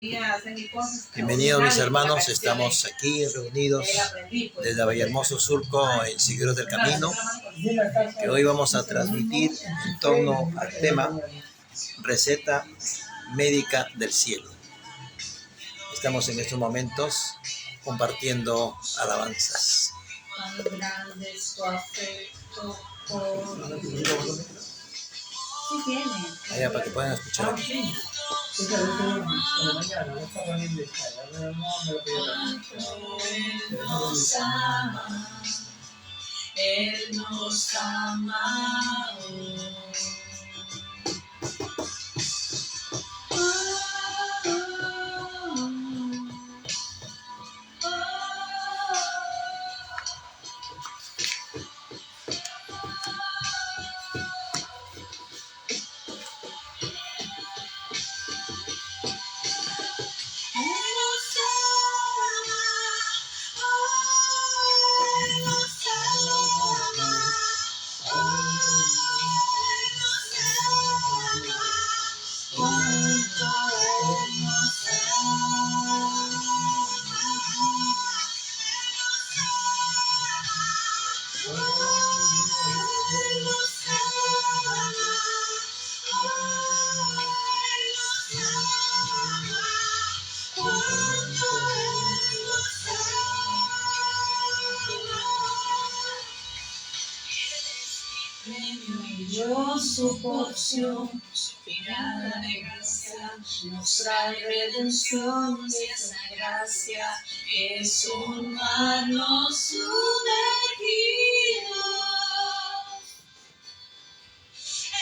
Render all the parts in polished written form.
Bienvenidos mis hermanos, estamos aquí reunidos desde Vallehermoso Surco en Seguidores del Camino, que hoy vamos a transmitir en torno al tema receta médica del cielo. Estamos en estos momentos compartiendo alabanzas. Allá para que puedan escuchar aquí. Él nos ama. Su porción, su mirada de gracia, nos trae redención y esa gracia es un manos sumergido.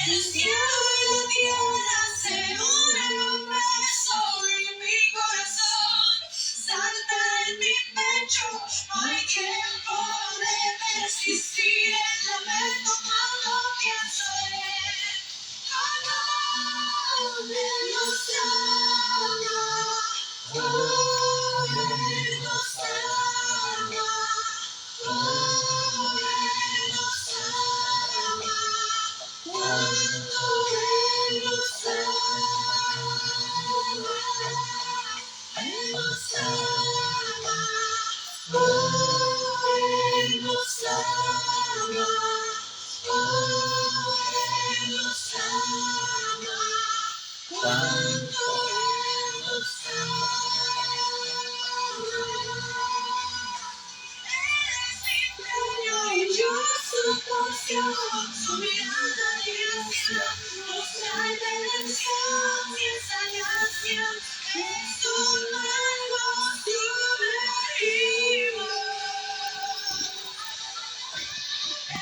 El cielo y la tierra se unen en un beso y mi corazón salta en mi pecho. No hay tiempo de resistir el lamento cuando pienso en él. Él nos ama, Él nos ama, Él nos ama, cuánto Él nos ama, Él nos ama, Él nos ama, Él nos ama. Cuánto Él nos ama. Eres mi premio y yo su porción, su mirada de gracia nos trae redención y esa gracia es un algo sumergido.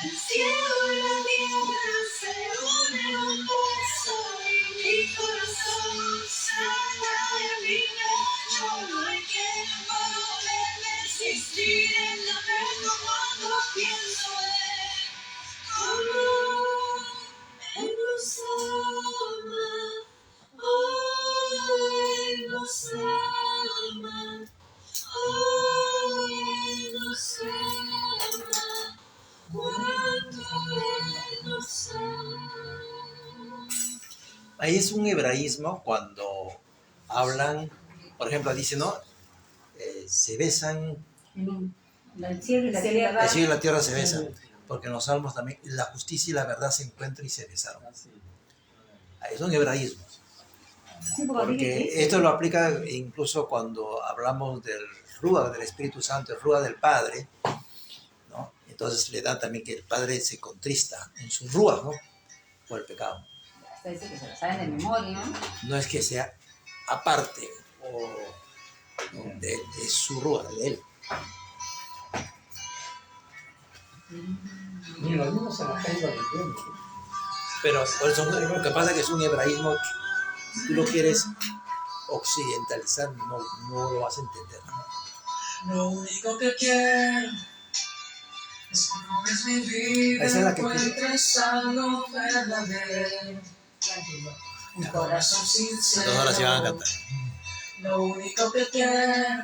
El cielo y la tierra se unen en un beso y mi corazón salta en mi pecho. No hay tiempo de resistir el lamento cuando pienso en cómo Él nos ama. Oh, Él nos ama. Oh, Él nos ama. Ahí es un hebraísmo cuando hablan, por ejemplo, dice, ¿no? Se besan, el cielo y la tierra. El cielo y la tierra se besan, porque en los salmos también la justicia y la verdad se encuentran y se besaron. Ahí son hebraísmos. Porque esto lo aplica incluso cuando hablamos del Ruach del Espíritu Santo, el Ruach del Padre, ¿no? Entonces le da también que el Padre se contrista en su Ruach, ¿no? Por el pecado. Hasta dice que se lo saben de memoria, ¿no? No es que sea aparte de su Ruach, de él. Pero por eso lo que pasa es que es un hebraísmo, tú lo quieres occidentalizar, no lo vas a entender. Lo único que quiero es que pongas mi vida, encuentres algo verdadero, un corazón sincero. 2 horas iban a cantar. Lo único que quiero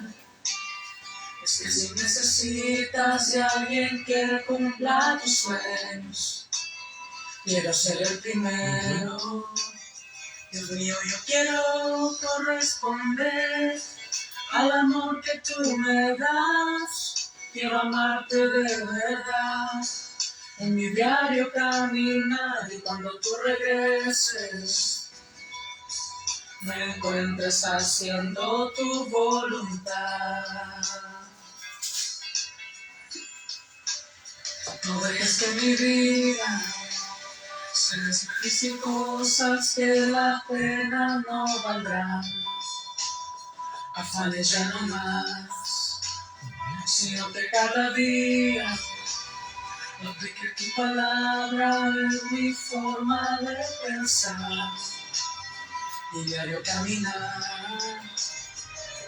es que si necesitas de alguien que cumpla tus sueños, quiero ser el primero Dios mío, yo quiero corresponder al amor que tú me das. Quiero amarte de verdad. En mi diario caminar y cuando tú regreses me encuentres haciendo tu voluntad. No dejes que mi vida se difícil cosas que la pena no valdrán. Afanes ya no más, sino que cada día no te que tu palabra es mi forma de pensar y diario caminar.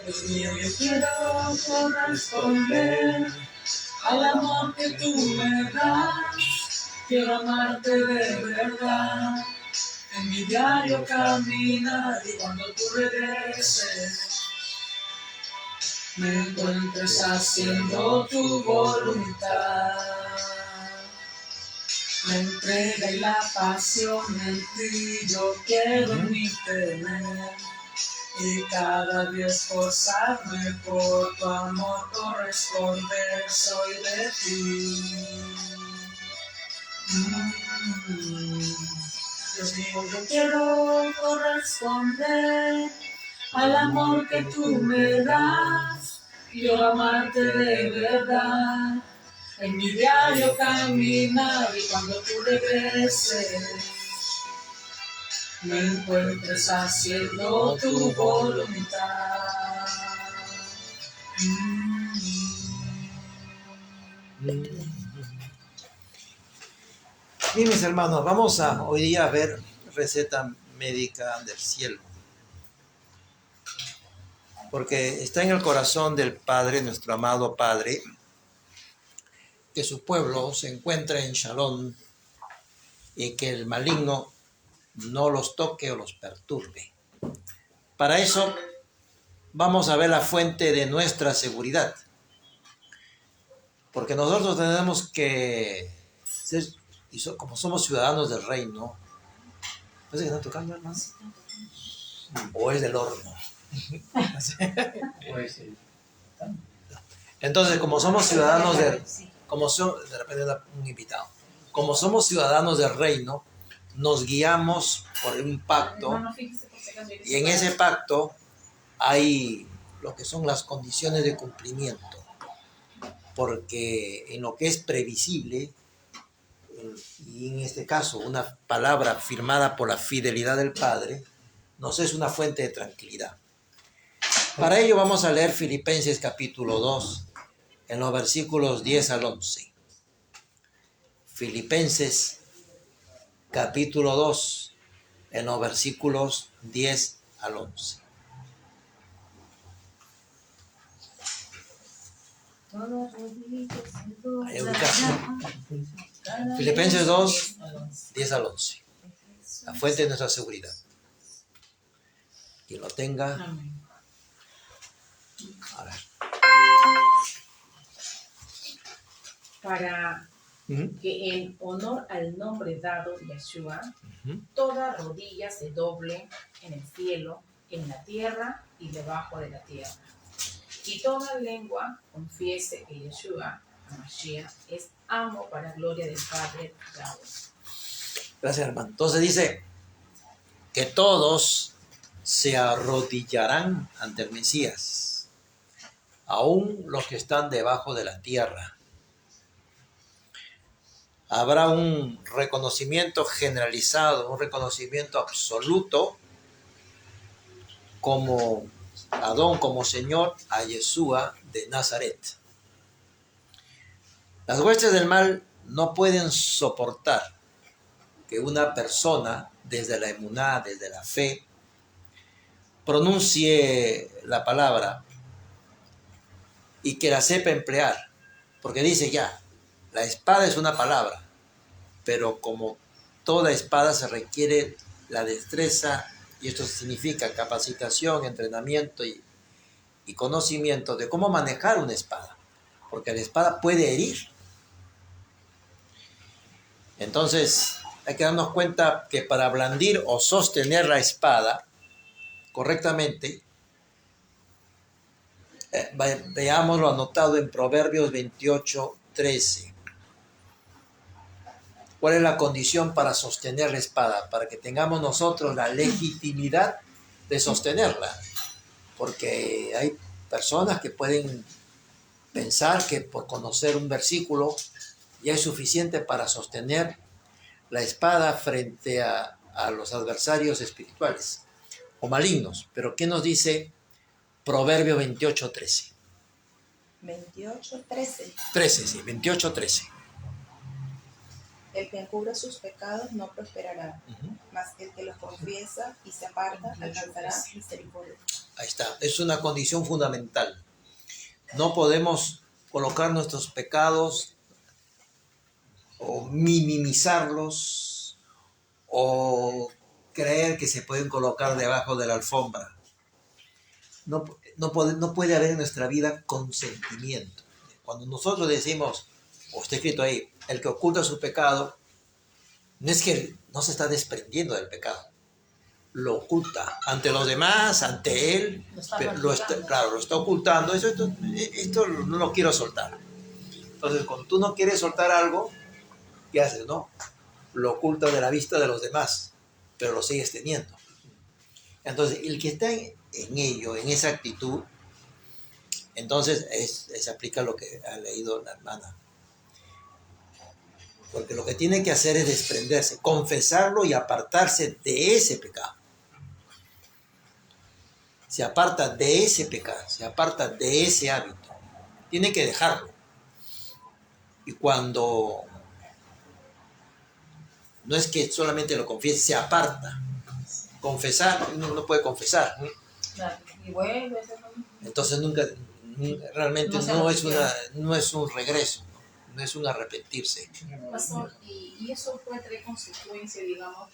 Dios mío, yo quiero corresponder al amor que tú me das. Quiero amarte de verdad. En mi diario caminar y cuando tú regreses me encuentres haciendo tu voluntad. La entrega y la pasión en ti yo quiero en mi tener. Y cada día esforzarme por tu amor corresponder soy de ti. Dios mío, yo quiero corresponder al amor que tú me das. Quiero amarte de verdad. En mi diario caminar y cuando tú regreses me encuentres haciendo tu voluntad. Bien, mis hermanos, vamos a hoy día a ver receta médica del cielo. Porque está en el corazón del Padre, nuestro amado Padre, que su pueblo se encuentra en Shalom y que el maligno no los toque o los perturbe. Para eso vamos a ver la fuente de nuestra seguridad. Porque nosotros tenemos que ser, como somos ciudadanos del reino, ¿parece que están tocando, hermano? ¿O es del horno? Entonces, como somos ciudadanos del... de repente un invitado. Como somos ciudadanos del reino, nos guiamos por un pacto y en ese pacto hay lo que son las condiciones de cumplimiento. Porque en lo que es previsible, y en este caso una palabra firmada por la fidelidad del Padre, nos es una fuente de tranquilidad. Para ello vamos a leer Filipenses capítulo 2, en los versículos 10 al 11. Filipenses capítulo 2, en los versículos 10 al 11. Hay ubicación. Filipenses 2, 10 al 11. La fuente de nuestra seguridad. Quien lo tenga. A ver. Para que en honor al nombre dado Yeshua, toda rodilla se doble en el cielo, en la tierra y debajo de la tierra. Y toda lengua confiese que Yeshua, HaMashiach, es amo para gloria del Padre Yahweh. Gracias, hermano. Entonces dice que todos se arrodillarán ante el Mesías, aún los que están debajo de la tierra. Habrá un reconocimiento generalizado, un reconocimiento absoluto como Adón, como Señor, a Yeshua de Nazaret. Las huestes del mal no pueden soportar que una persona, desde la emuná, desde la fe, pronuncie la palabra y que la sepa emplear. Porque dice ya, la espada es una palabra, pero como toda espada se requiere la destreza, y esto significa capacitación, entrenamiento y conocimiento de cómo manejar una espada, porque la espada puede herir. Entonces, hay que darnos cuenta que para blandir o sostener la espada correctamente, veamos lo anotado en Proverbios 28:13. ¿Cuál es la condición para sostener la espada? Para que tengamos nosotros la legitimidad de sostenerla. Porque hay personas que pueden pensar que por conocer un versículo ya es suficiente para sostener la espada frente a los adversarios espirituales o malignos. Pero ¿qué nos dice Proverbio 28:13? 28:13. 13, sí, 28:13. El que encubre sus pecados no prosperará, mas el que los confiesa y se aparta alcanzará misericordia. Ahí está, es una condición fundamental. No podemos colocar nuestros pecados o minimizarlos o creer que se pueden colocar debajo de la alfombra. No puede haber en nuestra vida consentimiento. Cuando nosotros decimos, o está escrito ahí, el que oculta su pecado, no es que no se está desprendiendo del pecado, lo oculta ante los demás, ante él, lo está ocultando. Esto no lo quiero soltar. Entonces, cuando tú no quieres soltar algo, ¿qué haces? No, lo oculta de la vista de los demás, pero lo sigues teniendo. Entonces, el que está en ello, en esa actitud, entonces se aplica lo que ha leído la hermana. Porque lo que tiene que hacer es desprenderse, confesarlo y apartarse de ese pecado. Se aparta de ese pecado, se aparta de ese hábito. Tiene que dejarlo. Y cuando no es que solamente lo confiese, se aparta. Confesar, uno no puede confesar. Claro, y vuelve. Entonces realmente no es un regreso, no es un arrepentirse. Pastor, y eso puede traer consecuencias, digamos,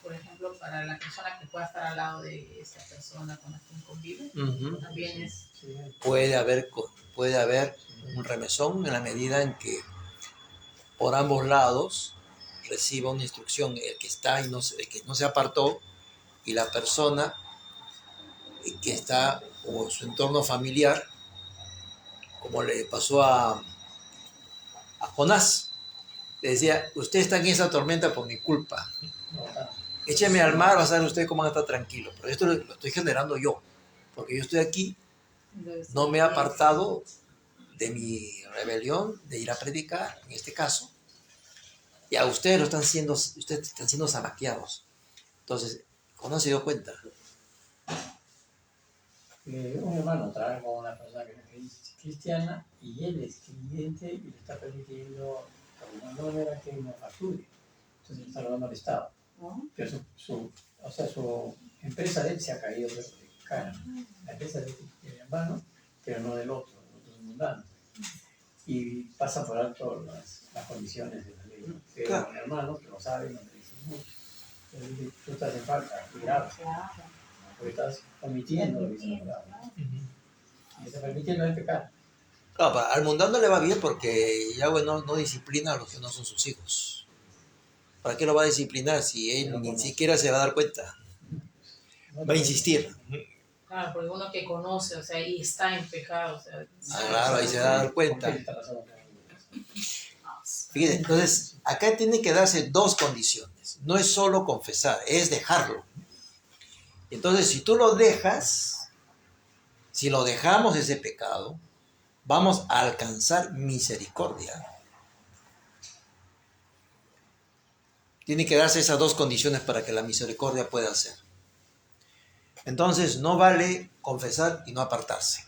por ejemplo, para la persona que pueda estar al lado de esa persona con la que convive. También es... Puede haber un remesón en la medida en que por ambos lados reciba una instrucción el que está y el que no se apartó, y la persona que está o su entorno familiar, como le pasó a Jonás. Le decía, usted está en esa tormenta por mi culpa. Écheme al mar, va a saber usted cómo está tranquilo. Pero esto lo estoy generando yo, porque yo estoy aquí, no me he apartado de mi rebelión, de ir a predicar, en este caso. Y a ustedes están siendo zamaqueados. Entonces, Jonás se dio cuenta. Un hermano trabaja con una persona que es cristiana y él es creyente y le está permitiendo a que no facture. Entonces le está robando al Estado. Pero su empresa de él se ha caído de cara. La empresa de mi hermano, pero no del otro, es mundano. Y pasa por alto las condiciones de la ley. ¿No? Pero claro. Mi hermano, que lo sabe, no le dice mucho. Le dice, tú estás en falta, cuidado. Porque estás omitiendo lo que se ha hablado. Y está permitiendo el pecado. Claro, al mundano le va bien porque Yahweh no disciplina a los que no son sus hijos. ¿Para qué lo va a disciplinar si él ni siquiera se va a dar cuenta? Va a insistir. Claro, porque uno que conoce, o sea, y está en pecado, o sea... claro, ahí se va a dar cuenta. Fíjense, entonces, acá tiene que darse dos condiciones. No es solo confesar, es dejarlo. Entonces, si tú lo dejas, si lo dejamos ese pecado, vamos a alcanzar misericordia. Tiene que darse esas dos condiciones para que la misericordia pueda ser. Entonces, no vale confesar y no apartarse.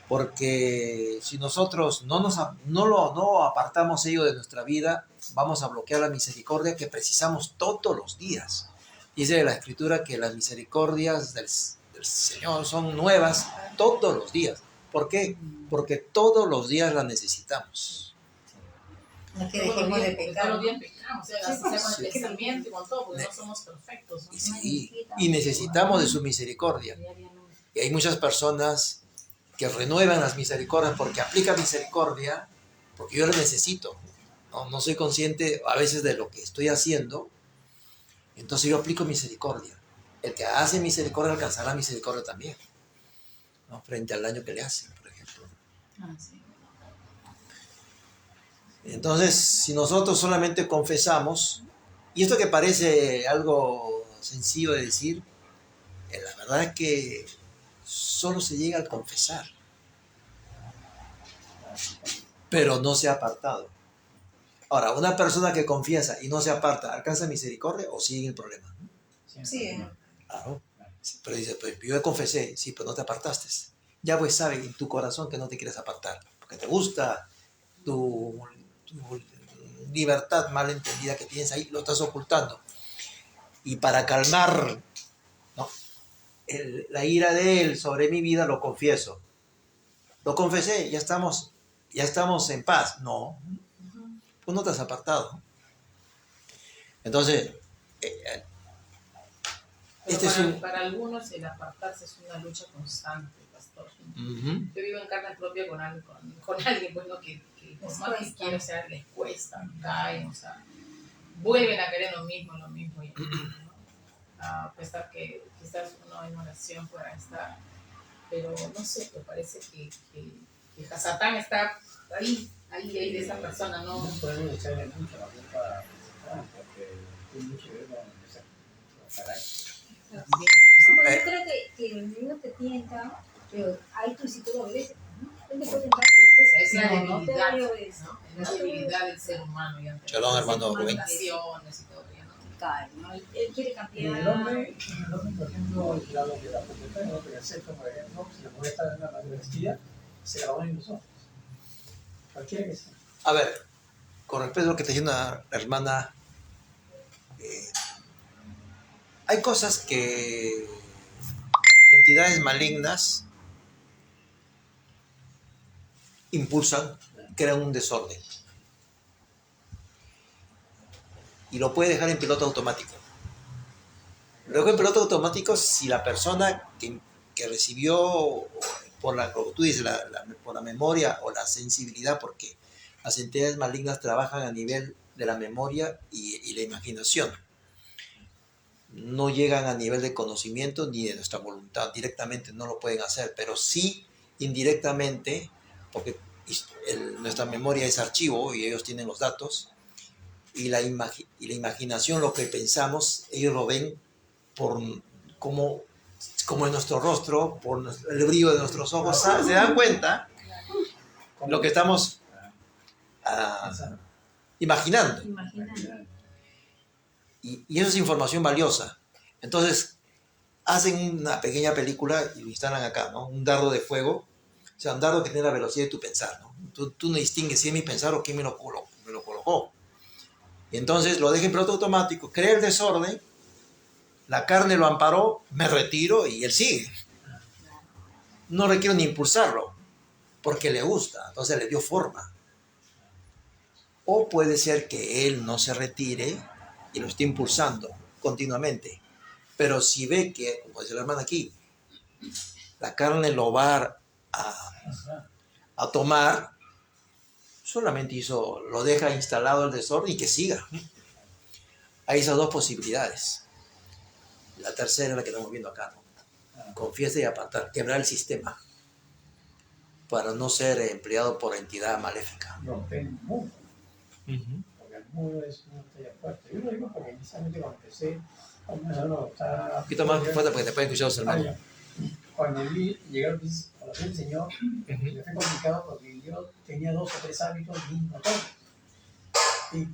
Porque si nosotros no apartamos ello de nuestra vida, vamos a bloquear la misericordia que precisamos todos los días. Dice la Escritura que las misericordias del Señor son nuevas todos los días. ¿Por qué? Porque todos los días las necesitamos. No es que dejemos de pecar. Todos los días pecamos, o sea, con el pensamiento y con todo, porque no somos perfectos. ¿No? Y necesitamos de su misericordia. Y hay muchas personas que renuevan las misericordias porque aplican misericordia, porque yo las necesito. no soy consciente a veces de lo que estoy haciendo, entonces yo aplico misericordia. El que hace misericordia alcanzará misericordia también, ¿no? Frente al daño que le hacen, por ejemplo. Ah, sí. Entonces, si nosotros solamente confesamos, y esto que parece algo sencillo de decir, la verdad es que solo se llega al confesar, pero no se ha apartado. Ahora, una persona que confiesa y no se aparta, ¿alcanza misericordia o sigue el problema? Sí, Claro. Pero dice, pues yo confesé, sí, pero no te apartaste. Ya pues sabe en tu corazón que no te quieres apartar, porque te gusta tu libertad mal entendida que tienes ahí, lo estás ocultando. Y para calmar, ¿no?, la ira de él sobre mi vida, lo confieso. Lo confesé, ya estamos en paz. No, pues no te has apartado. Entonces, Pero para algunos el apartarse es una lucha constante, pastor. Uh-huh. Yo vivo en carne propia con alguien bueno, que por más que quiero, o sea, les cuesta, caen, o sea, vuelven a querer lo mismo, ¿no? A pesar que quizás uno en oración pueda estar, pero no sé, me parece que Satán está ahí de esa persona, ¿no? No podemos echarle mucho la culpa a Satán, porque tiene mucho que ver con el carácter. Sí, porque yo creo que el enemigo te tienta, pero ahí tú sí tú lo obedeces, ¿no? Él te puede tentar, pero después Es la debilidad, no te obedeces. ¿no? Es la debilidad del ser humano. Shalom, hermano Rubén. Tentaciones y todo, ¿no? Cae, ¿no? Él quiere cambiar. En el hombre, por ejemplo, el lado de la protección, ¿no? Pero el sexo, por ejemplo, si la mujer está en una manera vestida, se la van en los ojos. Cualquiera que sea. A ver, con respecto a lo que está diciendo la hermana, hay cosas que entidades malignas impulsan, crean un desorden. Y lo puede dejar en piloto automático. Luego en piloto automático, si la persona que recibió, por como tú dices, por la memoria o la sensibilidad, porque las entidades malignas trabajan a nivel de la memoria y la imaginación. No llegan a nivel de conocimiento ni de nuestra voluntad. Directamente no lo pueden hacer, pero sí indirectamente, porque nuestra memoria es archivo y ellos tienen los datos, y la imaginación, lo que pensamos, ellos lo ven por como en nuestro rostro, por el brillo de nuestros ojos, se dan cuenta lo que estamos imaginando. Y eso es información valiosa. Entonces, hacen una pequeña película y lo instalan acá, ¿no? Un dardo de fuego, o sea, un dardo que tiene la velocidad de tu pensar, ¿no? Tú no distingues si es mi pensar o quién me lo colocó. Y entonces lo deja en piloto automático, crea el desorden, la carne lo amparó, me retiro y él sigue. No requiero ni impulsarlo, porque le gusta, entonces le dio forma. O puede ser que él no se retire y lo esté impulsando continuamente. Pero si ve que, como dice la hermana aquí, la carne lo va a tomar, solamente lo deja instalado el desorden y que siga. Hay esas dos posibilidades. La tercera es la que estamos viendo acá, ¿no? Confiesa y apartar, quebrar el sistema para no ser empleado por entidad maléfica. Romper el muro. Porque el muro es una talla fuerte. Yo lo digo porque inicialmente cuando empecé, uno está... Un poquito más fuerte porque te pueden escuchar los hermanos. Cuando llegué a la oración del Señor, me fue complicado porque yo tenía 2 o 3 hábitos bien notorios. Y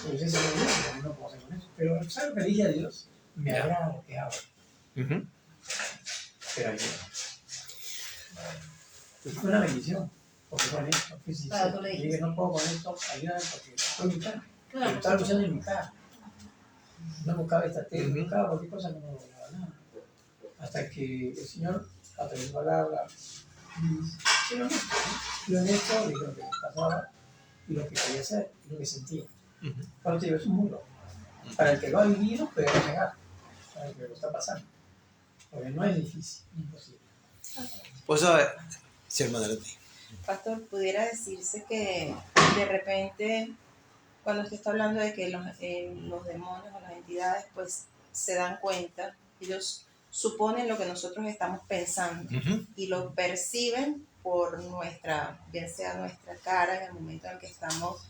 pues ese es no puedo hacer con eso. Pero ¿sabes lo que le dije a Dios? Me agrada lo que hago. Pero ayuda. Y fue una bendición. Porque con esto, pues, si dije, no puedo con esto, ayúdame porque estoy luchando. Pero estaba luchando en mi casa. No buscaba estrategia, buscaba cualquier cosa, no lograba nada. Hasta que el Señor, a través de su palabra, fue honesto, dijo lo que me pasaba y lo que quería hacer y lo que sentía. Cuando te digo, es un muro. Para el que lo ha vivido, puede negar. Para el que lo está pasando. Porque no es difícil, es imposible. Pues a ver, sí, hermano. Pastor, pudiera decirse que de repente cuando usted está hablando de que los demonios o las entidades pues se dan cuenta, ellos suponen lo que nosotros estamos pensando y lo perciben por nuestra, bien sea nuestra cara en el momento en el que estamos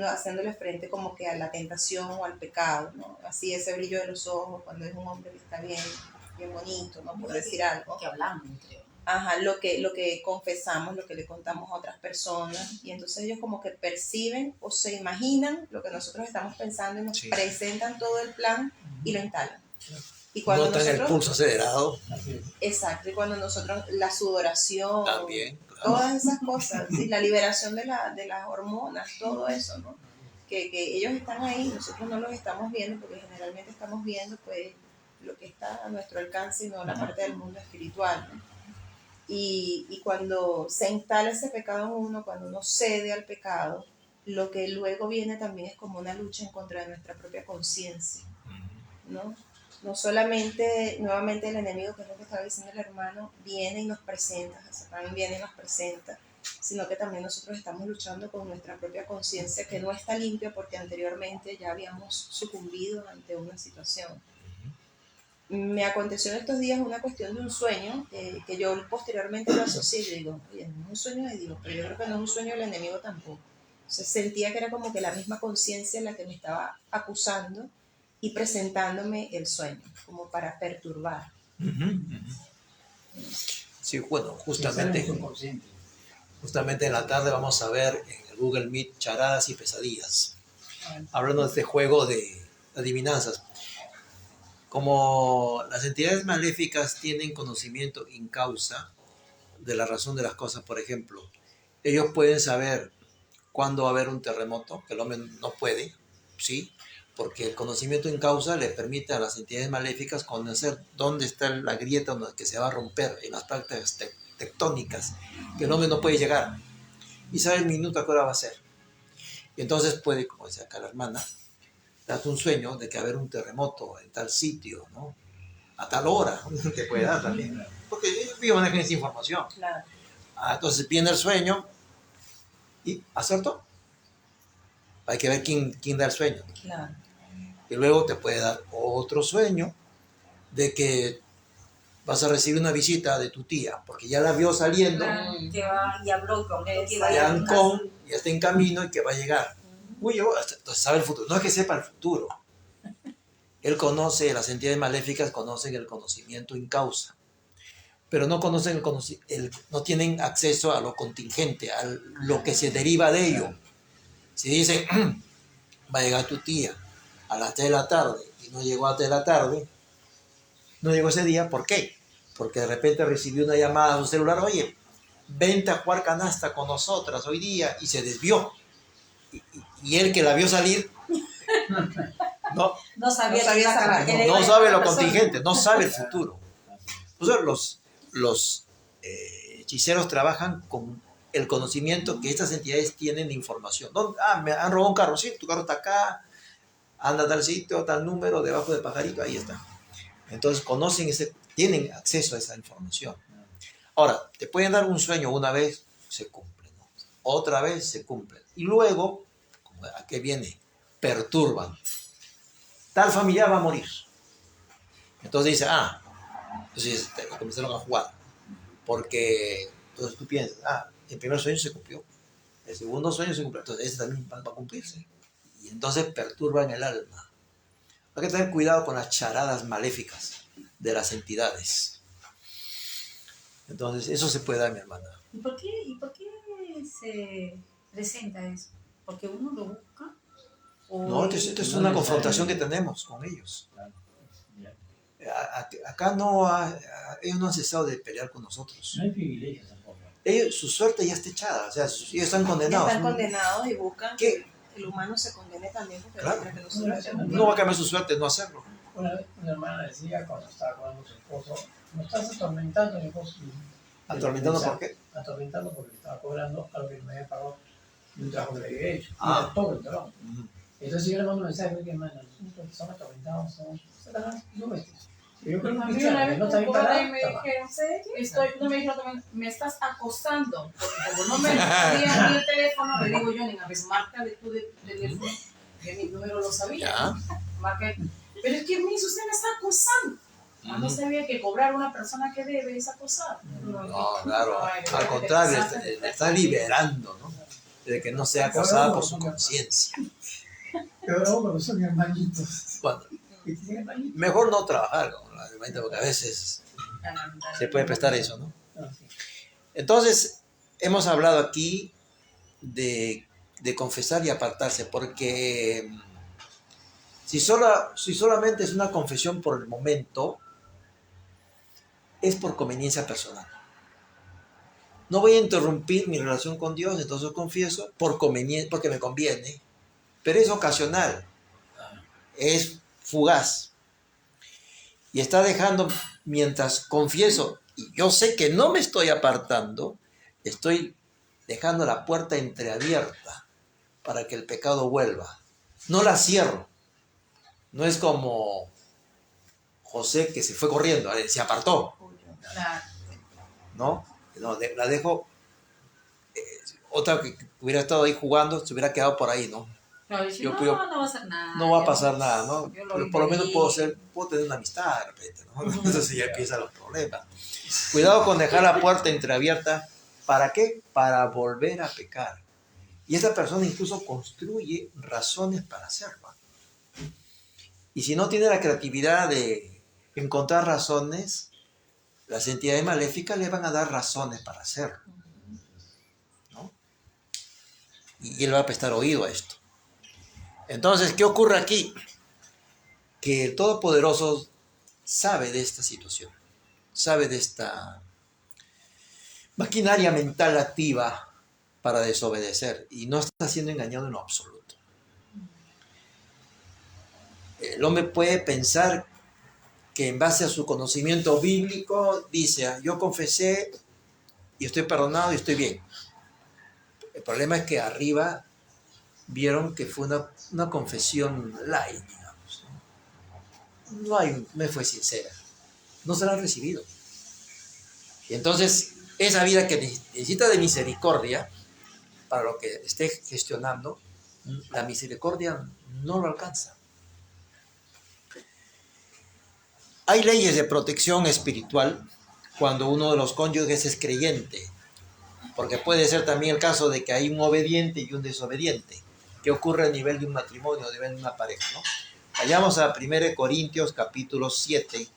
haciéndole frente como que a la tentación o al pecado, ¿no? Así ese brillo de los ojos cuando es un hombre que está bien, bien bonito, ¿no? Por decir algo. Que hablamos, creo. Ajá, lo que confesamos, lo que le contamos a otras personas, y entonces ellos como que perciben o se imaginan lo que nosotros estamos pensando y nos presentan todo el plan y lo instalan. Y cuando notan el pulso acelerado. Exacto, y cuando nosotros, la sudoración, también, claro. Todas esas cosas, ¿sí? La liberación de las hormonas, todo eso, ¿no? Que ellos están ahí, nosotros no los estamos viendo, porque generalmente estamos viendo pues lo que está a nuestro alcance y no la parte del mundo espiritual, ¿no? Y cuando se instala ese pecado en uno, cuando uno cede al pecado, lo que luego viene también es como una lucha en contra de nuestra propia conciencia, ¿no? No solamente, nuevamente el enemigo, que es lo que estaba diciendo el hermano, viene y nos presenta, Satán viene y nos presenta, sino que también nosotros estamos luchando con nuestra propia conciencia, que no está limpia porque anteriormente ya habíamos sucumbido ante una situación. Me aconteció en estos días una cuestión de un sueño, que yo posteriormente lo asocié, yo digo, oye, no es un sueño de Dios, pero yo creo que no es un sueño del enemigo tampoco. Entonces sentía que era como que la misma conciencia la que me estaba acusando y presentándome el sueño, como para perturbar. Sí, bueno, justamente en la tarde vamos a ver en el Google Meet charadas y pesadillas, hablando de este juego de adivinanzas. Como las entidades maléficas tienen conocimiento in causa de la razón de las cosas, por ejemplo, ellos pueden saber cuándo va a haber un terremoto, que el hombre no puede, ¿sí? Porque el conocimiento in causa le permite a las entidades maléficas conocer dónde está la grieta que se va a romper en las placas tectónicas, que el hombre no puede llegar, y sabe el minuto a qué hora va a ser. Y entonces puede, como decía acá la hermana, date un sueño de que va a haber un terremoto en tal sitio, ¿no? A tal hora, te puede dar también. Porque ellos manejan esa información. Claro. Entonces viene el sueño y acertó. Hay que ver quién da el sueño. Claro. Y luego te puede dar otro sueño de que vas a recibir una visita de tu tía, porque ya la vio saliendo, Que va y habló con él. ya está en camino y que va a llegar. Uy, entonces sabe el futuro. No es que sepa el futuro. Él conoce, las entidades maléficas conocen el conocimiento in causa, pero no conocen no tienen acceso a lo contingente, a lo que se deriva de ello. Si dicen, va a llegar tu tía a las 3 de la tarde y no llegó a 3 de la tarde, no llegó ese día, ¿por qué? Porque de repente recibió una llamada a su celular, oye, vente a jugar canasta con nosotras hoy día, y se desvió. Y él que la vio salir, no sabe lo contingente, no sabe el futuro. Entonces los hechiceros trabajan con el conocimiento que estas entidades tienen de información. Me han robado un carro, sí, tu carro está acá, anda a tal sitio, a tal número, debajo del pajarito, ahí está. Entonces tienen acceso a esa información. Ahora, te pueden dar un sueño una vez, se cumple, ¿no? Otra vez se cumple. Y luego, ¿a qué viene? Perturban. Tal familiar va a morir. Entonces dice, entonces comenzaron a jugar. Porque entonces tú piensas, el primer sueño se cumplió, el segundo sueño se cumplió, entonces ese también va a cumplirse. Y entonces perturban el alma. Hay que tener cuidado con las charadas maléficas de las entidades. Entonces, eso se puede dar, mi hermana. ¿Y por qué se presenta eso? ¿Porque uno lo busca? No, esto es una confrontación que tenemos con ellos. Acá ellos no han cesado de pelear con nosotros. No hay privilegios tampoco. Su suerte ya está echada, o sea, ellos están condenados. Están condenados y buscan que el humano se condene también, porque claro, que nosotros no va a cambiar su suerte no hacerlo. Una hermana decía cuando estaba con su esposo, ¿no estás atormentando, mi esposo? ¿Atormentando por qué? Atormentando porque estaba cobrando algo que me había pagado de un trabajo que le había hecho. Y era todo el trabajo. Entonces yo le mando un mensaje, que hermano, los que son atormentados son Satanás y los bestias. Yo creo A que mí una vez no está bien por ahí parado. me dijeron, no me dijeron también, me estás acosando. Porque como no me sabía ni el teléfono, le digo yo, Nina, pues márcale tú de teléfono, que mi número lo sabía. Ya. Marca, pero es que Miss, usted me está acosando. No sabía que cobrar a una persona que debe es acosar. No, claro. Al contrario, le está liberando, ¿no? De que no sea acosada por su conciencia. Pero luego cuando son hermanitos. Bueno, Que tienen hermanitos. mejor no trabajar con la hermanita porque a veces se puede prestar eso, ¿no? Ah, sí. Entonces, hemos hablado aquí de confesar y apartarse, porque si solamente es una confesión por el momento, es por conveniencia personal. No voy a interrumpir mi relación con Dios, entonces confieso porque me conviene, pero es ocasional, es fugaz. Y está dejando, mientras confieso, y yo sé que no me estoy apartando, estoy dejando la puerta entreabierta para que el pecado vuelva. No la cierro. No es como José que se fue corriendo, se apartó. ¿No? La dejo. Otra que hubiera estado ahí jugando, se hubiera quedado por ahí, ¿no? No, dice, Yo- no va a hacer nada. No va a pasar nada, ¿no? Yo lo Pero por lo menos viví. puedo tener una amistad de repente, ¿no? Entonces ya empiezan los problemas. Cuidado con dejar la puerta entreabierta. ¿Para qué? Para volver a pecar. Y esta persona incluso construye razones para hacerlo. Y si no tiene la creatividad de encontrar razones, las entidades maléficas le van a dar razones para hacerlo, ¿no? Y él va a prestar oído a esto. Entonces, ¿qué ocurre aquí? Que el Todopoderoso sabe de esta situación, sabe de esta maquinaria mental activa para desobedecer y no está siendo engañado en lo absoluto. El hombre puede pensar que en base a su conocimiento bíblico dice, yo confesé y estoy perdonado y estoy bien. El problema es que arriba vieron que fue una confesión light, digamos. No me fue sincera. No se la han recibido. Y entonces, esa vida que necesita de misericordia, para lo que esté gestionando, la misericordia no lo alcanza. Hay leyes de protección espiritual cuando uno de los cónyuges es creyente, porque puede ser también el caso de que hay un obediente y un desobediente, que ocurre a nivel de un matrimonio, a nivel de una pareja, ¿no? Vayamos a 1 Corintios capítulo 7,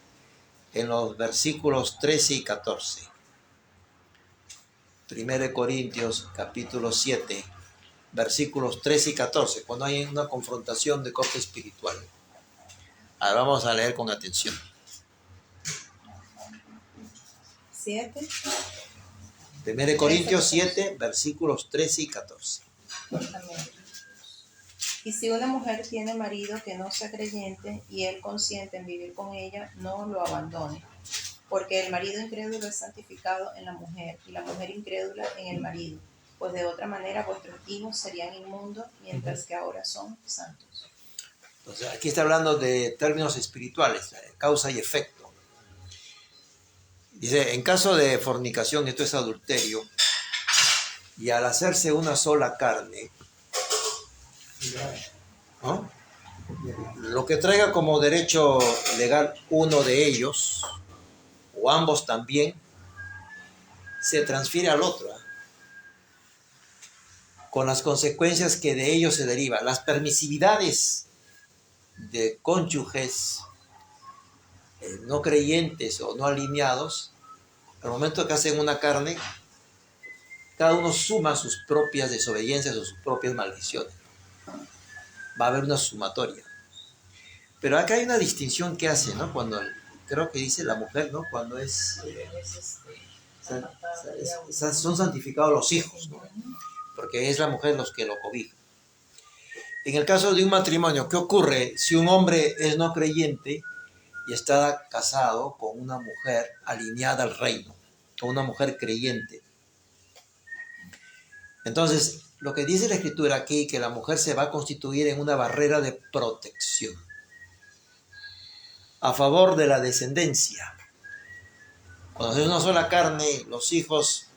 en los versículos 13 y 14. 1 Corintios capítulo 7, versículos 13 y 14, cuando hay una confrontación de corte espiritual. Ahora vamos a leer con atención. 7. 1 Corintios 7, versículos 13 y 14. Y si una mujer tiene marido que no sea creyente y él consiente en vivir con ella, no lo abandone, porque el marido incrédulo es santificado en la mujer y la mujer incrédula en el marido, pues de otra manera vuestros hijos serían inmundos, mientras que ahora son santos. Entonces, aquí está hablando de términos espirituales, causa y efecto. Dice, en caso de fornicación, esto es adulterio, y al hacerse una sola carne, ¿no? Lo que traiga como derecho legal uno de ellos, o ambos también, se transfiere al otro, ¿eh? Con las consecuencias que de ello se derivan. Las permisividades de cónyuges no creyentes o no alineados, al momento que hacen una carne, cada uno suma sus propias desobediencias o sus propias maldiciones. Va a haber una sumatoria. Pero acá hay una distinción que hace, ¿no? Cuando, creo que dice la mujer, ¿no? Cuando son santificados los hijos, ¿no? Porque es la mujer los que lo cobijan. En el caso de un matrimonio, ¿qué ocurre si un hombre es no creyente y está casado con una mujer alineada al reino, con una mujer creyente? Entonces, lo que dice la Escritura aquí, que la mujer se va a constituir en una barrera de protección. a favor de la descendencia. Cuando es una sola carne, los hijos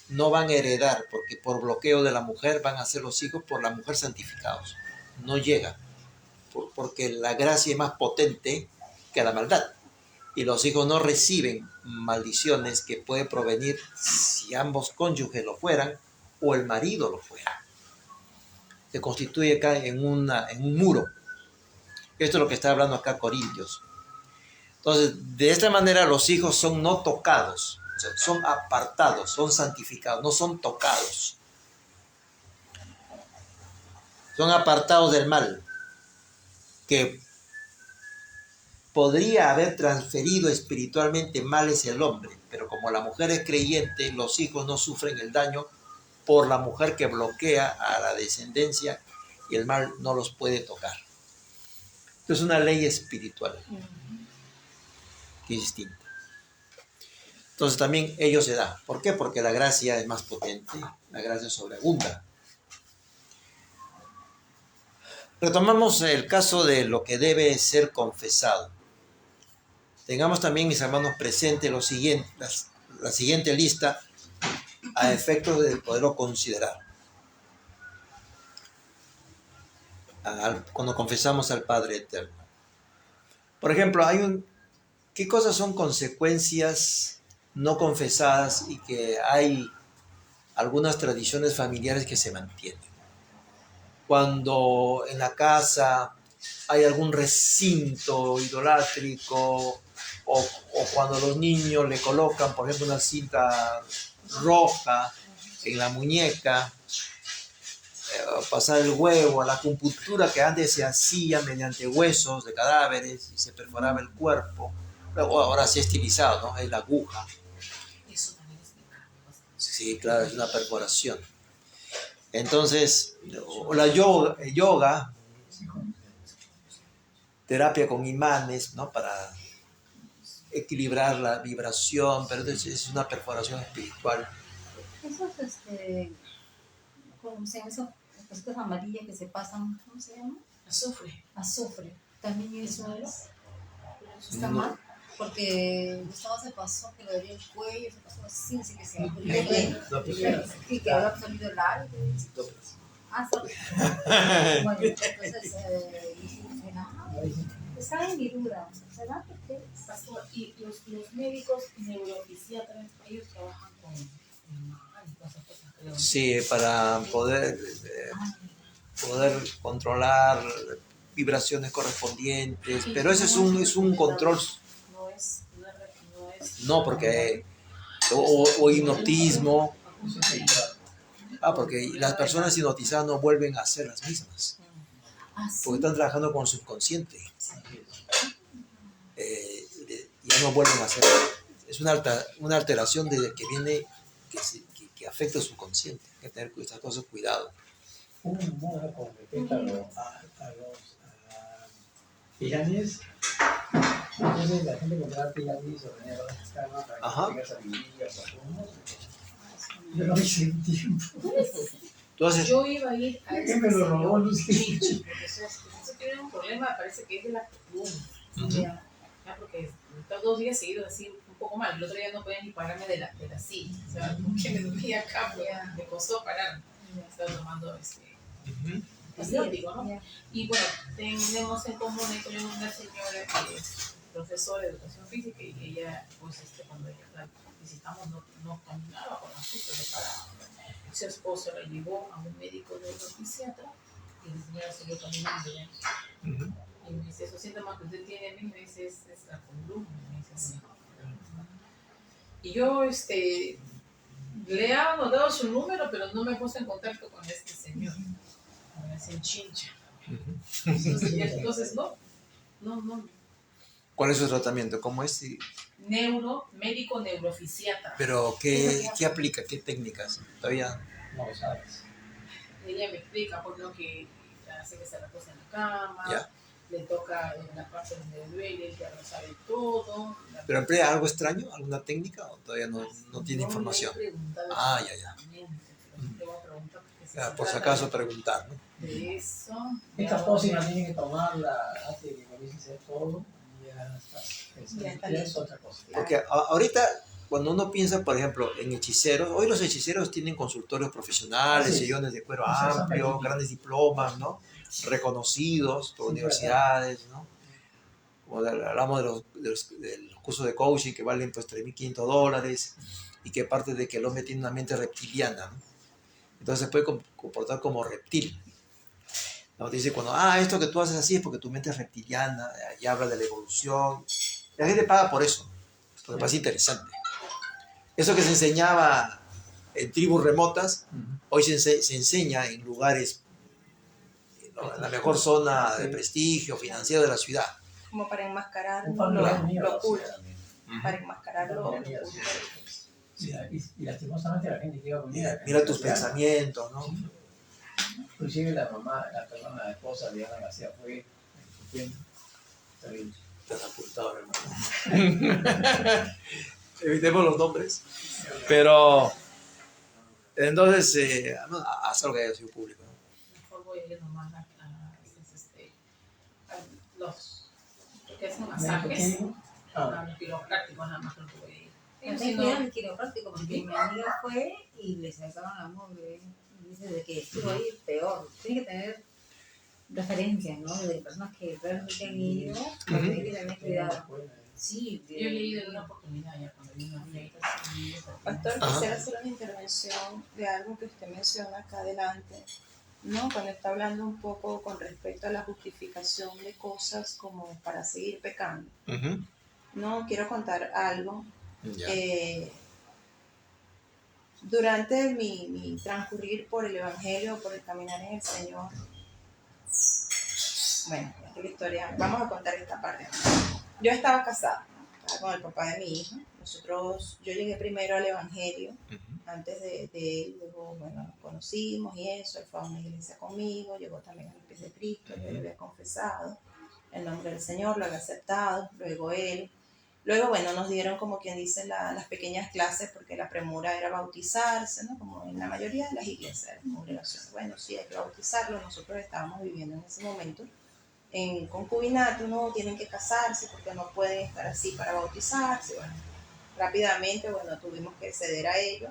no van a heredar, porque por bloqueo de la mujer van a ser los hijos por la mujer santificados. No llega, porque la gracia es más potente que la maldad. Y los hijos no reciben maldiciones que pueden provenir si ambos cónyuges lo fueran o el marido lo fuera. Se constituye acá en un muro. Esto es lo que está hablando acá Corintios. Entonces, de esta manera los hijos son no tocados, son apartados, son santificados, no son tocados. Son apartados del mal, que podría haber transferido espiritualmente males el hombre, pero como la mujer es creyente, los hijos no sufren el daño por la mujer que bloquea a la descendencia y el mal no los puede tocar. Esto es una ley espiritual que es distinta. Entonces también ello se da. ¿Por qué? Porque la gracia es más potente, la gracia sobreabunda. Retomamos el caso de lo que debe ser confesado. Tengamos también, mis hermanos, presente la siguiente lista a efectos de poderlo considerar. Cuando confesamos al Padre Eterno. Por ejemplo, ¿qué cosas son consecuencias no confesadas y que hay algunas tradiciones familiares que se mantienen? Cuando en la casa hay algún recinto idolátrico o cuando los niños le colocan, por ejemplo, una cinta roja en la muñeca, pasar el huevo, a la acupuntura que antes se hacía mediante huesos de cadáveres y se perforaba el cuerpo. Luego ahora se ha estilizado, ¿no? Es la aguja. Eso también es pecado. Sí, claro, es una perforación. Entonces, la yoga, terapia con imanes, ¿no? Para equilibrar la vibración, pero es una perforación espiritual. Esos, ¿cómo se llama eso? Las cositas amarillas que se pasan, ¿cómo se llama? Azufre. Azufre. También eso es. Está No. mal. Porque Gustavo se pasó, que le dolía el cuello, se pasó así, así que se y que había salido el aire. Ah, sí. Bueno, entonces, estaba en mi duda, ¿será que qué? Pastor, y los médicos neurofisiatras, ellos trabajan con esas cosas, creo. Sí, para poder controlar vibraciones correspondientes, pero ese es un control. No, porque o hipnotismo. Porque las personas hipnotizadas no vuelven a ser las mismas, porque están trabajando con el subconsciente. Ya no vuelven a ser. Es una alteración que viene, que afecta al subconsciente. Hay que tener estas cosas cuidado. Un modo con respecto a los pirámides. Entonces la gente compraba pirámides o venía a las camas para que tenga sabiduría o yo no hice un tiempo. Entonces, yo iba a ir a ¿Qué me lo robó, Lucy? Eso tiene un problema, parece que es de la costumbre. Ya, porque todos 2 días seguidos así un poco mal. El otro día no podía ni pararme de la silla. O sea, porque me dolía acá, pues, me costó parar. Estaba tomando digo, ¿no? Y bueno, tenemos en común con una señora que es profesora de educación física y ella, pues, cuando la visitamos no caminaba con la justa de parada. Su esposo la llevó a un médico neurofisiatra y la señora siguió caminando. Y me dice, esos síntomas que usted tiene, me dice, es la columna, me dice así. Y yo, le he anotado su número, pero no me he puesto en contacto con este señor. Me hacen chincha. Entonces, no. ¿cuál es su tratamiento? ¿Cómo es? Médico neurofisiatra. ¿Pero qué aplica? ¿Qué técnicas? Todavía No lo sabes. Ella me explica por lo que hace que se reposa en la cama. Ya. Le toca en la parte donde duele, ya lo sabe todo. ¿Pero emplea algo extraño? ¿Alguna técnica? ¿O todavía no tiene información? Ya. Le voy a preguntar Por si acaso preguntar, ¿no? de eso. Estas pócimas tienen que tomarla antes de que comience a hacer todo. Ya está es listo. otra cosa. Porque ahorita, cuando uno piensa, por ejemplo, en hechiceros, hoy los hechiceros tienen consultorios profesionales, Sí. sillones de cuero Eso es amplio, magnífico. grandes diplomas, ¿no? Reconocidos por Sí, universidades, ¿no? Como hablamos de los cursos de coaching que valen pues $3.500 y que parte de que el hombre tiene una mente reptiliana, ¿no? Entonces se puede comportar como reptil. ¿No? Te dice cuando, esto que tú haces así es porque tu mente es reptiliana, y habla de la evolución. La gente paga por eso, porque me parece interesante. Eso que se enseñaba en tribus remotas, hoy se enseña en lugares, ¿no? En la mejor zona de prestigio financiero de la ciudad. Como para enmascarar Un lo familiar mío lo oculto. hacía también. Para enmascarar lo Un familiar oculto. mío hacía eso. Y lastimosamente la gente que iba con Mira tus pensamientos, ¿no? Inclusive la mamá, la persona, la esposa de Diana García fue en su tiempo. Está bien. Te has apuntado, hermano. Evitemos los nombres. Pero, entonces, haz algo que haya sido público, ¿no? Mejor voy a ir nomás a los que hacen masajes. A los quiroprácticos nada más que los voy a ir. Pensé que era el quiropráctico porque mi amiga fue y le sacaron la mugre. Dice de que estuvo ahí peor. Tiene que tener referencias, ¿no? De personas que realmente han ido, pero tiene que tener cuidado. Sí, Yo he leído en una oportunidad ya cuando vi una fiesta. Pastor, quisiera hacer una intervención de algo que usted menciona acá adelante, ¿no? Cuando está hablando un poco con respecto a la justificación de cosas como para seguir pecando. No, quiero contar algo. Durante mi transcurrir por el Evangelio, por el caminar en el Señor, bueno, esta es la historia, vamos a contar esta parte. Yo estaba casada, ¿no? Estaba con el papá de mi hija. Yo llegué primero al Evangelio, antes de él, luego, bueno, nos conocimos y eso, él fue a una iglesia conmigo, llegó también a los pies de Cristo, yo le había confesado el nombre del Señor, lo había aceptado, luego, bueno, nos dieron como quien dice las pequeñas clases porque la premura era bautizarse, ¿no? Como en la mayoría de las iglesias, de las congregaciones. Bueno, sí, hay que bautizarlo, nosotros estábamos viviendo en ese momento en concubinato, no tienen que casarse porque no pueden estar así para bautizarse. Bueno, rápidamente, bueno, tuvimos que ceder a ello.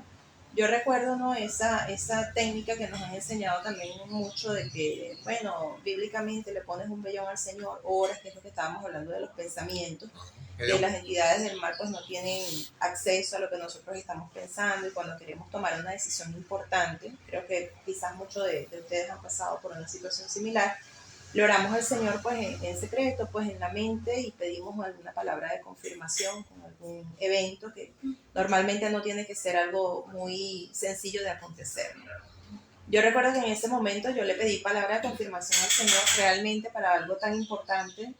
Yo recuerdo, ¿no? esa técnica que nos han enseñado también mucho de que, bueno, bíblicamente le pones un vellón al Señor, oras, que es lo que estábamos hablando de los pensamientos, que las entidades del mal pues no tienen acceso a lo que nosotros estamos pensando y cuando queremos tomar una decisión importante, creo que quizás muchos de ustedes han pasado por una situación similar, le oramos al Señor pues en secreto, pues en la mente y pedimos alguna palabra de confirmación con algún evento que normalmente no tiene que ser algo muy sencillo de acontecer. Yo recuerdo que en ese momento yo le pedí palabra de confirmación al Señor realmente para algo tan importante.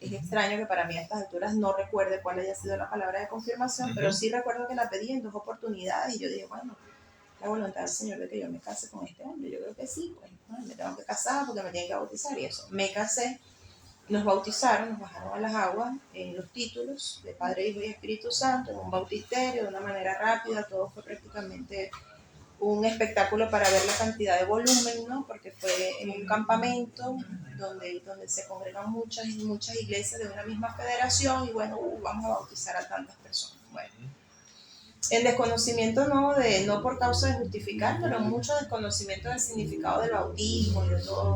Es extraño que para mí a estas alturas no recuerde cuál haya sido la palabra de confirmación, pero sí recuerdo que la pedí en 2 oportunidades y yo dije, bueno, la voluntad del Señor de que yo me case con este hombre, yo creo que sí, pues ¿no? Me tengo que casar porque me tienen que bautizar y eso. Me casé, nos bautizaron, nos bajaron a las aguas en los títulos de Padre, Hijo y Espíritu Santo, en un bautisterio, de una manera rápida, todo fue prácticamente un espectáculo para ver la cantidad de volumen, ¿no? Porque fue en un campamento donde se congregan muchas iglesias de una misma federación y bueno, vamos a bautizar a tantas personas. Bueno, en desconocimiento no por causa de justificar, pero mucho desconocimiento del significado del bautismo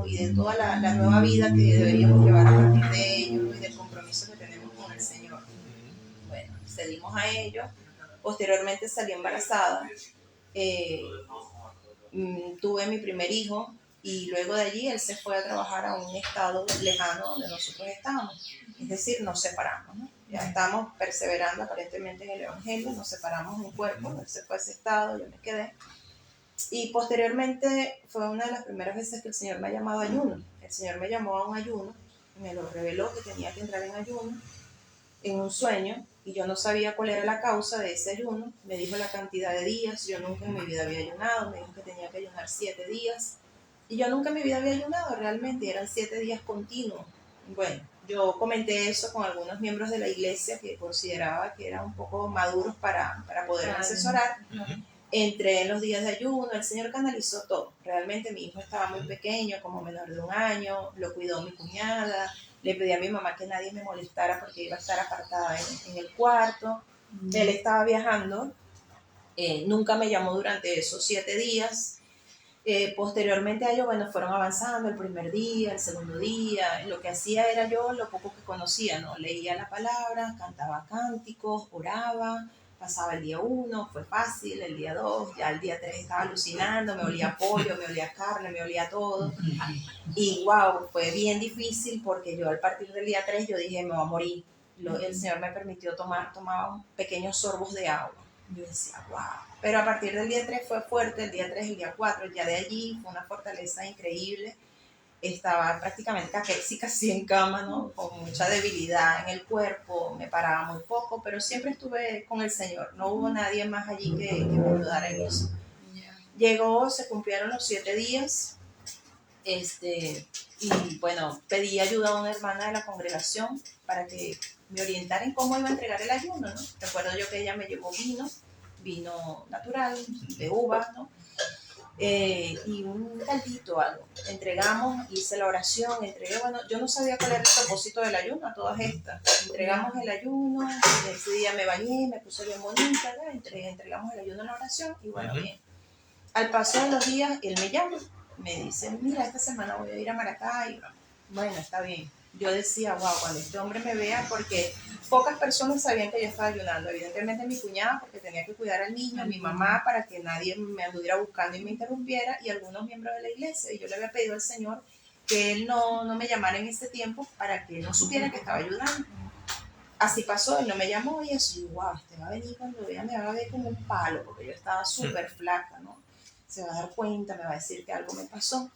y de toda la nueva vida que deberíamos llevar a partir de ello y del compromiso que tenemos con el Señor. Bueno, cedimos a ello. Posteriormente salí embarazada. Tuve mi primer hijo y luego de allí él se fue a trabajar a un estado lejano donde nosotros estábamos, es decir, nos separamos, ¿no? Ya estamos perseverando aparentemente en el Evangelio, nos separamos en cuerpo, él se fue a ese estado, yo me quedé y posteriormente fue una de las primeras veces que el Señor me ha llamado a ayuno. El Señor me llamó a un ayuno, me lo reveló que tenía que entrar en ayuno en un sueño y yo no sabía cuál era la causa de ese ayuno. Me dijo la cantidad de días, yo nunca en mi vida había ayunado, me dijo que tenía que ayunar 7 días y yo nunca en mi vida había ayunado realmente, eran 7 días continuos. Bueno, yo comenté eso con algunos miembros de la iglesia que consideraba que eran un poco maduros para poder asesorar. Entré en los días de ayuno, el Señor canalizó todo. Realmente mi hijo estaba muy pequeño, como menor de 1 año, lo cuidó mi cuñada, Le pedí a mi mamá que nadie me molestara porque iba a estar apartada en el cuarto. Él estaba viajando, nunca me llamó durante esos 7 días. Posteriormente a ello, bueno, fueron avanzando el primer día, el segundo día. Lo que hacía era yo lo poco que conocía, ¿no? Leía la palabra, cantaba cánticos, oraba, pasaba el día 1, fue fácil, el día 2, ya el día 3 estaba alucinando, me olía pollo, me olía carne, me olía todo. Y wow, fue bien difícil porque yo al partir del día 3 yo dije, me voy a morir. El Señor me permitió tomaba pequeños sorbos de agua. Yo decía, wow. Pero a partir del día 3 fue fuerte, el día 3, el día 4, ya de allí fue una fortaleza increíble. Estaba prácticamente casi en cama, ¿no? Con mucha debilidad en el cuerpo, me paraba muy poco, pero siempre estuve con el Señor. No hubo nadie más allí que me ayudara en eso. Llegó, se cumplieron los 7 días, y bueno, pedí ayuda a una hermana de la congregación para que me orientara en cómo iba a entregar el ayuno, ¿no? Recuerdo yo que ella me llevó vino natural, de uvas, ¿no? Y un caldito, algo. Entregamos, hice la oración, entregué, bueno, yo no sabía cuál era el propósito del ayuno a todas estas. Entregamos el ayuno, ese día me bañé, me puse bien bonita, ¿no? Entregamos el ayuno en la oración y bueno, bien. Al paso de los días, él me llama, me dice, mira, esta semana voy a ir a Maracay. Bueno, está bien. Yo decía, wow, cuando este hombre me vea, porque pocas personas sabían que yo estaba ayunando. Evidentemente mi cuñada, porque tenía que cuidar al niño, mi mamá, para que nadie me anduviera buscando y me interrumpiera, y algunos miembros de la iglesia. Y yo le había pedido al Señor que él no me llamara en ese tiempo para que no supiera que estaba ayudando. Así pasó, él no me llamó y eso, y wow, este va a venir cuando vea, me va a ver como un palo, porque yo estaba súper flaca, ¿no? Se va a dar cuenta, me va a decir que algo me pasó.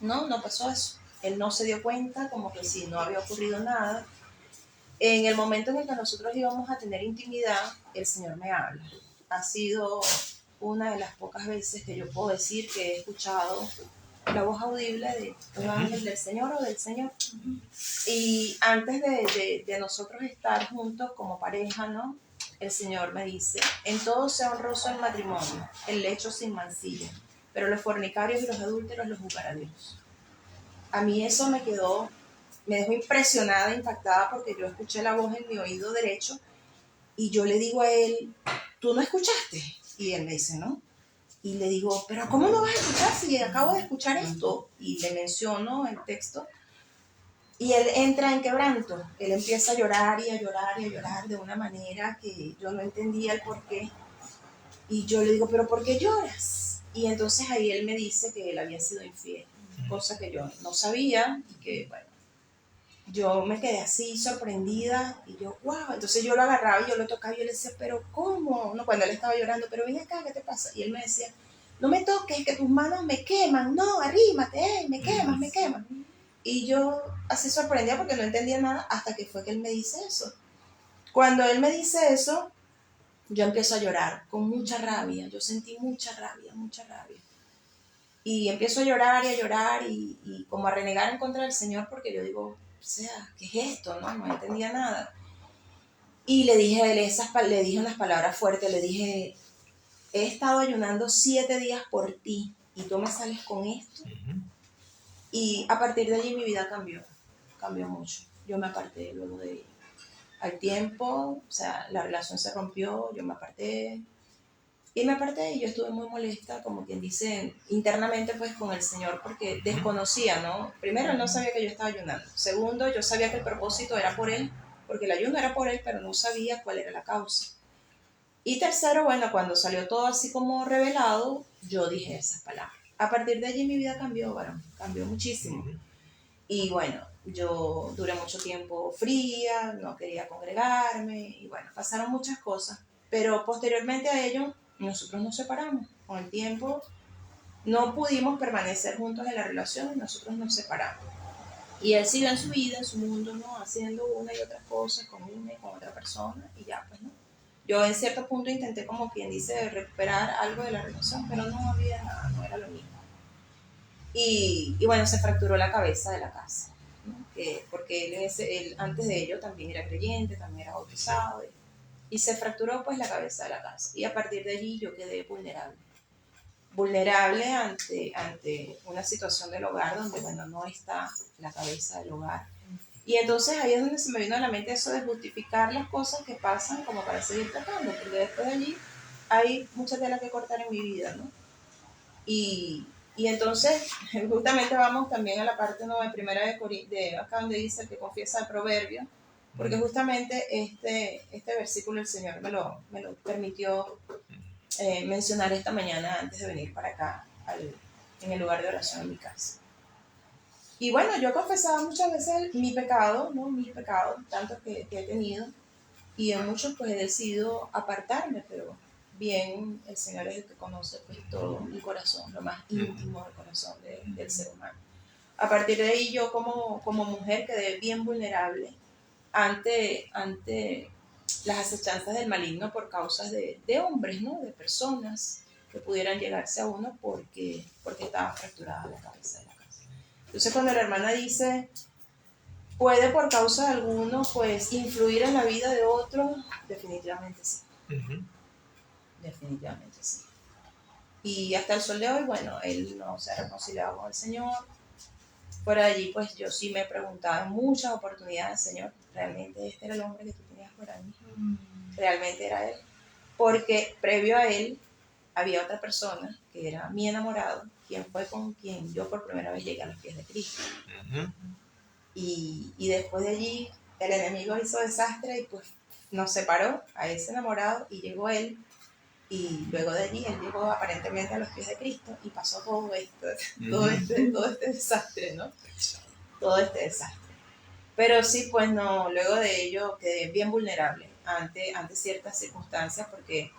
No pasó eso. Él no se dio cuenta, como que si no había ocurrido nada. En el momento en el que nosotros íbamos a tener intimidad, el Señor me habla. Ha sido una de las pocas veces que yo puedo decir que he escuchado la voz audible de un ángel del Señor o del Señor. Y antes de nosotros estar juntos como pareja, ¿no? El Señor me dice, en todo sea honroso el matrimonio, el lecho sin mancilla, pero los fornicarios y los adúlteros los juzgará Dios. A mí eso me dejó impresionada, impactada, porque yo escuché la voz en mi oído derecho y yo le digo a él, ¿tú no escuchaste? Y él me dice, no. Y le digo, pero ¿cómo no vas a escuchar si acabo de escuchar esto? Y le menciono el texto. Y él entra en quebranto, él empieza a llorar y a llorar y a llorar de una manera que yo no entendía el por qué. Y yo le digo, ¿pero por qué lloras? Y entonces ahí él me dice que él había sido infiel, cosa que yo no sabía y que, bueno, yo me quedé así sorprendida y yo, wow. Entonces yo lo agarraba y yo lo tocaba y yo le decía, ¿pero cómo? No, cuando él estaba llorando, pero ven acá, ¿qué te pasa? Y él me decía, no me toques, que tus manos me queman, no, arrímate, me quemas, me quemas. Y yo así sorprendida porque no entendía nada hasta que fue que él me dice eso. Cuando él me dice eso, yo empiezo a llorar con mucha rabia. Yo sentí mucha rabia, mucha rabia. Y empiezo a llorar y como a renegar en contra del Señor porque yo digo, o sea, ¿qué es esto? No entendía nada. Y le dije a él le dije unas palabras fuertes, le dije, he estado ayunando 7 días por ti y tú me sales con esto. Y a partir de allí mi vida cambió mucho. Yo me aparté luego de él. Al tiempo, o sea, la relación se rompió, yo me aparté. Y me aparté y yo estuve muy molesta, como quien dice, internamente pues con el Señor, porque desconocía, ¿no? Primero, él no sabía que yo estaba ayunando. Segundo, yo sabía que el propósito era por él, porque el ayuno era por él, pero no sabía cuál era la causa. Y tercero, bueno, cuando salió todo así como revelado, yo dije esas palabras. A partir de allí mi vida cambió, varón, cambió muchísimo. Y bueno, yo duré mucho tiempo fría, no quería congregarme, y bueno, pasaron muchas cosas. Pero posteriormente a ello, nosotros nos separamos. Con el tiempo no pudimos permanecer juntos en la relación y nosotros nos separamos. Y él siguió en su vida, en su mundo, ¿no? Haciendo una y otra cosa con una y con otra persona, y ya, pues, ¿no? Yo en cierto punto intenté, como quien dice, recuperar algo de la relación, pero no había nada, no era lo mismo. Y bueno, se fracturó la cabeza de la casa, ¿no? Porque él antes de ello también era creyente, también era bautizado, y se fracturó pues la cabeza de la casa. Y a partir de allí yo quedé vulnerable ante una situación del hogar donde, bueno, no está la cabeza del hogar. Y entonces ahí es donde se me vino a la mente eso de justificar las cosas que pasan como para seguir tratando, porque después de allí hay mucha tela que cortar en mi vida, ¿no? Y entonces, justamente vamos también a la parte 9 de primera de acá donde dice el que confiesa el proverbio, porque justamente este versículo el Señor me lo permitió mencionar esta mañana antes de venir para acá, en el lugar de oración en mi casa. Y bueno, yo confesaba muchas veces mi pecado, ¿no? Mis pecados, tantos que he tenido, y en muchos pues he decidido apartarme, pero bien, el Señor es el que conoce pues todo mi corazón, lo más íntimo del corazón del ser humano. A partir de ahí yo como mujer quedé bien vulnerable ante las acechanzas del maligno por causas de hombres, ¿no? De personas que pudieran llegarse a uno porque estaba fracturada la cabeza de la casa. Entonces cuando la hermana dice, puede por causa de alguno pues influir en la vida de otro, definitivamente sí. Definitivamente sí. Y hasta el sol de hoy, bueno, él no se ha reconciliado con el Señor. Por allí, pues yo sí me he preguntado en muchas oportunidades, Señor, ¿realmente este era el hombre que tú tenías por ahí? ¿Realmente era él? Porque previo a él había otra persona que era mi enamorado, quien fue con quien yo por primera vez llegué a los pies de Cristo. Y después de allí, el enemigo hizo desastre y pues nos separó a ese enamorado y llegó él. Y luego de allí él llegó aparentemente a los pies de Cristo y pasó todo este desastre, ¿no? Todo este desastre. Pero sí, pues no, luego de ello quedé bien vulnerable ante ciertas circunstancias porque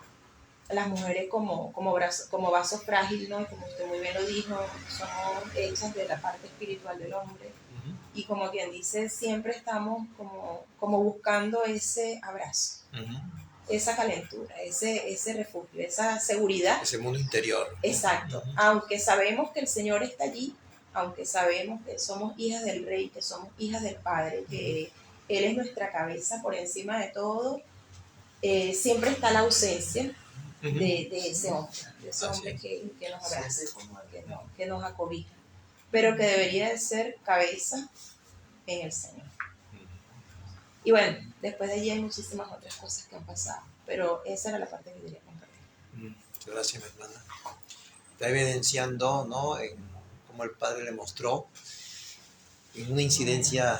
las mujeres como vaso frágil, ¿no? Como usted muy bien lo dijo, somos hechas de la parte espiritual del hombre. Y como quien dice, siempre estamos como buscando ese abrazo. Esa calentura, ese refugio, esa seguridad. Ese mundo interior. Exacto. Aunque sabemos que el Señor está allí, aunque sabemos que somos hijas del Rey, que somos hijas del Padre, que Él es nuestra cabeza por encima de todo, siempre está la ausencia de ese hombre que nos abraza, que nos acobija, pero que debería de ser cabeza en el Señor. Y bueno, después de allí hay muchísimas otras cosas que han pasado, pero esa era la parte que quería compartir. Gracias, mi hermana. Está evidenciando, ¿no? Como el Padre le mostró, en una incidencia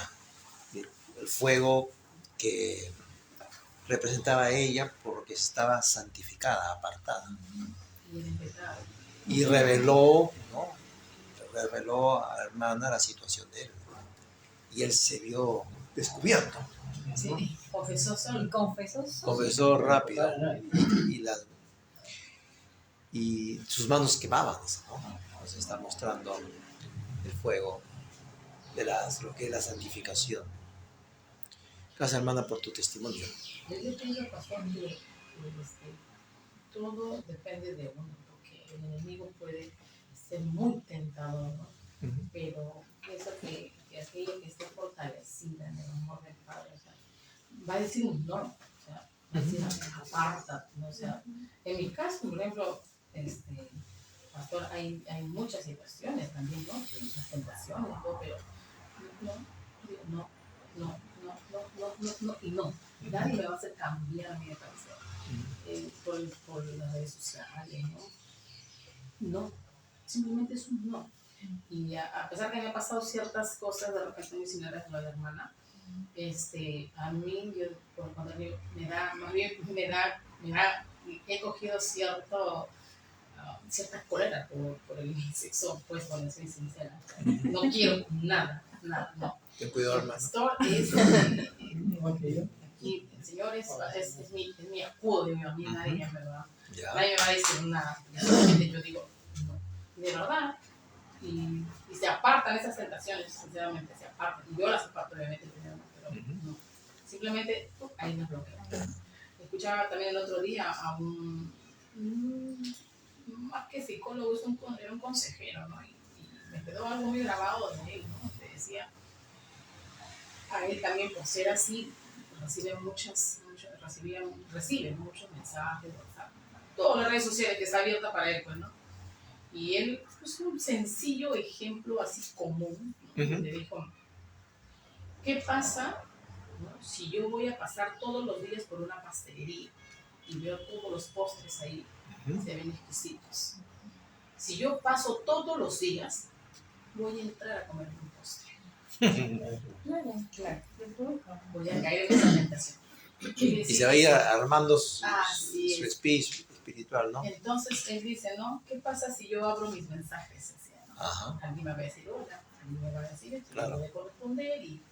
del fuego que representaba a ella porque estaba santificada, apartada. Y reveló, ¿no? Reveló a la hermana la situación de él. Y él se vio descubierto. Sí, confesó solo. Confesó rápido. Y sus manos quemaban, ¿no? Nos está mostrando el fuego de lo que es la santificación. Gracias, hermana, por tu testimonio. Yo pienso, pastor, que todo depende de uno, porque el enemigo puede ser muy tentador, ¿no? Pero pienso que aquello que esté fortalecida en el amor del Padre, o sea, va a decir un no, o sea, va a decir aparta, ¿no? O sea, en mi caso, por ejemplo, pastor, hay muchas situaciones también, ¿no? Las tentaciones, todo, pero no. Nadie me va a hacer cambiar mi parecer por las redes sociales, ¿no? No, simplemente es un no. Y a pesar que me han pasado ciertas cosas de repente muy similares a la hermana, a mí, yo, por el contrario, he cogido cierta cólera por el sexo, pues, por ser sincera. No quiero nada, no. Ten cuidado, hermano. Pastor es aquí, el Señor es mi escudo, Dios mío, a mí nadie me va a decir nada. Solamente yo digo, no, de verdad. Y se apartan esas tentaciones, sinceramente, se apartan. Y yo las aparto, obviamente, pero no. Simplemente ahí nos bloquean. Escuchaba también el otro día a un más que psicólogo, era un consejero, ¿no? Y me quedó algo muy grabado de él, ¿no? Que decía, a él también por ser así, recibe muchos mensajes, WhatsApp, todas las redes sociales que está abierta para él, pues, ¿no? Y él puso un sencillo ejemplo así común, ¿no? Le dijo, ¿Qué pasa, ¿no?, si yo voy a pasar todos los días por una pastelería y veo todos los postres ahí, se ven exquisitos? Si yo paso todos los días, voy a entrar a comer un postre. Claro. Voy a caer en esa tentación. Y se va a ir armando su Así espiritual, ¿no? Entonces él dice, ¿no? ¿Qué pasa si yo abro mis mensajes? Decía, ¿no? Ajá. Alguien me va a decir hola, alguien me va a decir esto, Claro. yo voy a corresponder. Y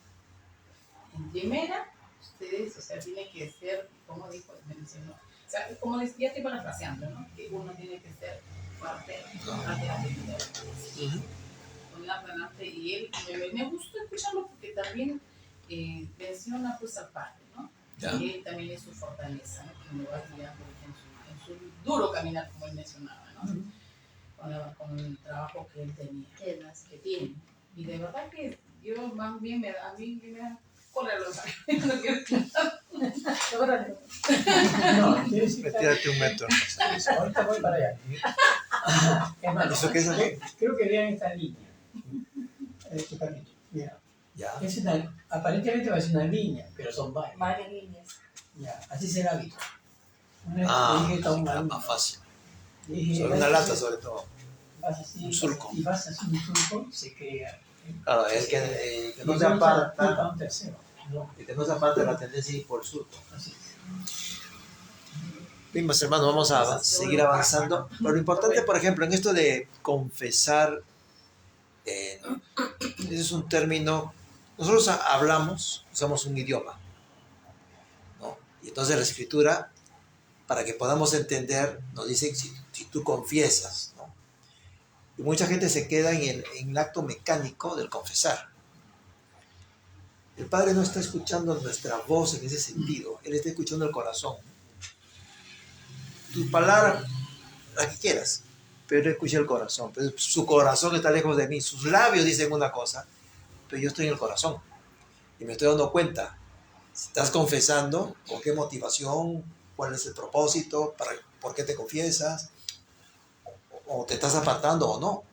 en primera, ustedes, o sea, tienen que ser, como dijo, mencionó, o sea, como ya estoy parafraseando, ¿no? Que uno tiene que ser fuerte, ante la actividad. Y él, me gustó escucharlo porque también menciona pues aparte, ¿no? Ya. Y él también es su fortaleza, ¿no? Que me va guiando en su duro caminar, como él mencionaba, ¿no? Con el trabajo que él tenía, que tiene. Y de verdad que yo más bien a mí me da cólera los años. No quiero No, quiero decir que Retírate un metro. ahorita voy para allá. Es más, ¿Eso qué es eso? creo que vean esta línea. Este capítulo. Mira, Ya. aparentemente va a ser una línea, pero son varias. Varias líneas. Ya, así será visto. Más fácil. Sobre una lata, sobre todo. Vas así, Un surco. y vas así un surco, se crea. Claro, es que y no se luego aparta, culpa a un tercero. No, que no se aparta la tendencia a ir por el surco. así. Bien, mis hermanos, vamos a seguir avanzando. Pero lo importante, por ejemplo, en esto de confesar, ese es un término, nosotros hablamos, usamos un idioma, ¿no? Y entonces la escritura, para que podamos entender, nos dice si tú confiesas, ¿no? Y mucha gente se queda en el acto mecánico del confesar. El Padre no está escuchando nuestra voz en ese sentido, Él está escuchando el corazón. Tus palabras, las que quieras, pero Él escucha el corazón. Pero su corazón está lejos de mí, sus labios dicen una cosa, pero yo estoy en el corazón. Y me estoy dando cuenta, si estás confesando, con qué motivación, cuál es el propósito, por qué te confiesas, o te estás apartando o no.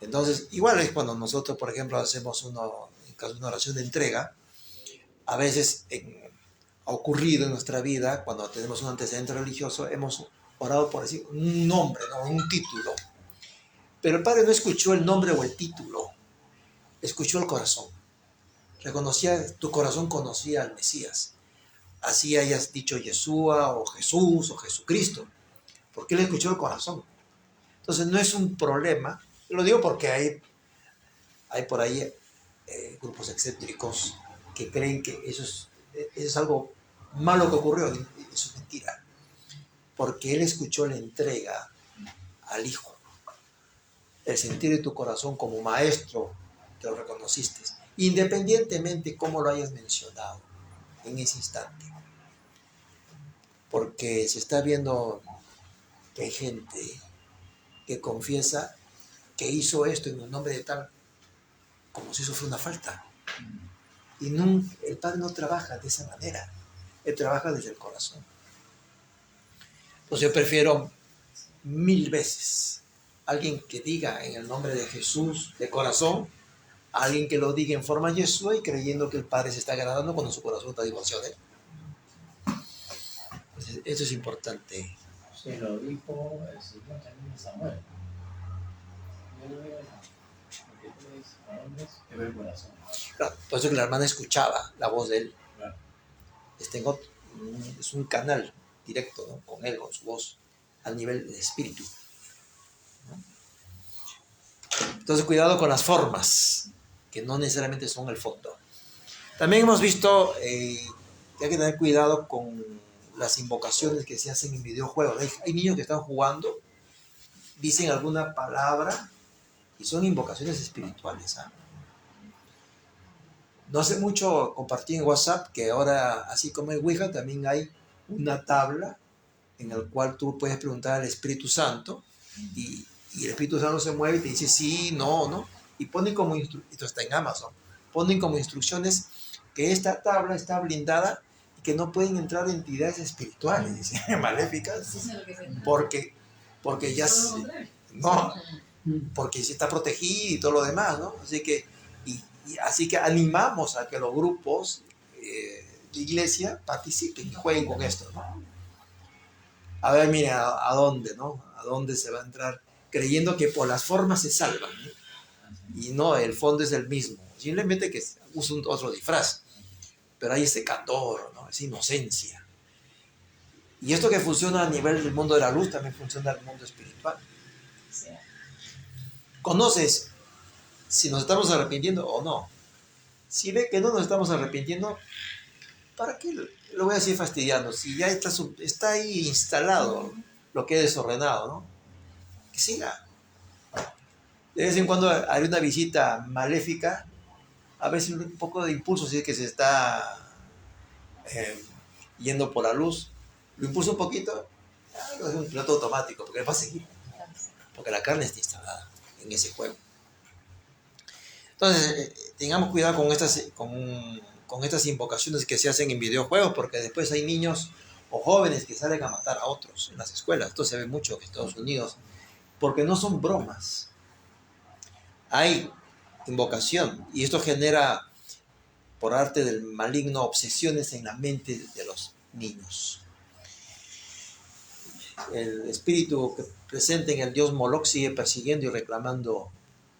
Entonces, igual es cuando nosotros, por ejemplo, hacemos en caso de una oración de entrega, a veces ha ocurrido en nuestra vida, cuando tenemos un antecedente religioso, hemos orado por decir un nombre, ¿no? Un título. Pero el Padre no escuchó el nombre o el título, escuchó el corazón. Tu corazón conocía al Mesías. Así hayas dicho Yeshua o Jesús o Jesucristo, porque Él escuchó el corazón. Entonces no es un problema. Lo digo porque hay por ahí grupos excéntricos que creen que eso es algo malo que ocurrió. Eso es mentira. Porque Él escuchó la entrega al Hijo. El sentir de tu corazón como maestro, te lo reconociste, independientemente cómo lo hayas mencionado en ese instante. Porque se está viendo que hay gente que confiesa que hizo esto en el nombre de tal, como si eso fuera una falta. Y el Padre no trabaja de esa manera, Él trabaja desde el corazón. Pues yo prefiero 1000 veces alguien que diga en el nombre de Jesús de corazón, a alguien que lo diga en forma de Yeshua y creyendo que el Padre se está agradando cuando su corazón está divorciado de Él. Entonces, eso es importante. Se lo dijo el Señor también a Samuel. Yo no veo nada. Porque tú le dices a hombres que veo el corazón. Claro, por eso que la hermana escuchaba la voz de Él. Claro. Es un canal directo, ¿no? Con Él, con su voz, al nivel del espíritu, ¿no? Entonces, cuidado con las formas, que no necesariamente son el fondo. También hemos visto que hay que tener cuidado con las invocaciones que se hacen en videojuegos. Hay niños que están jugando, dicen alguna palabra y son invocaciones espirituales, ¿eh? No hace mucho compartí en WhatsApp que ahora, así como en Ouija, también hay una tabla en la cual tú puedes preguntar al Espíritu Santo y el Espíritu Santo se mueve y te dice sí, no, no. Y ponen como esto está en Amazon, ponen como instrucciones que esta tabla está blindada y que no pueden entrar entidades espirituales, maléficas, porque ya no, porque sí está protegida y todo lo demás, ¿no? Así que, Y así que animamos a que los grupos de iglesia participen y jueguen con esto, ¿no? A ver, mira, ¿a dónde, no? ¿A dónde se va a entrar? Creyendo que por las formas se salvan, ¿no? Y no, el fondo es el mismo. Simplemente que usa otro disfraz. Pero hay ese candor, ¿no? Esa inocencia. Y esto que funciona a nivel del mundo de la luz también funciona en el mundo espiritual. Sí. ¿Conoces si nos estamos arrepintiendo o no? Si ve que no nos estamos arrepintiendo, ¿para qué lo voy a seguir fastidiando? Si ya está ahí instalado lo que es desordenado, ¿no? Que siga. De vez en cuando hay una visita maléfica, a veces un poco de impulso, si es que se está yendo por la luz, lo impulsa un poquito, es un piloto automático, porque va a seguir, porque la carne está instalada en ese juego. Entonces, tengamos cuidado con estas invocaciones que se hacen en videojuegos, porque después hay niños o jóvenes que salen a matar a otros en las escuelas. Esto se ve mucho en Estados Unidos, porque no son bromas. Hay invocación, y esto genera, por arte del maligno, obsesiones en la mente de los niños. El espíritu que presente en el dios Moloch sigue persiguiendo y reclamando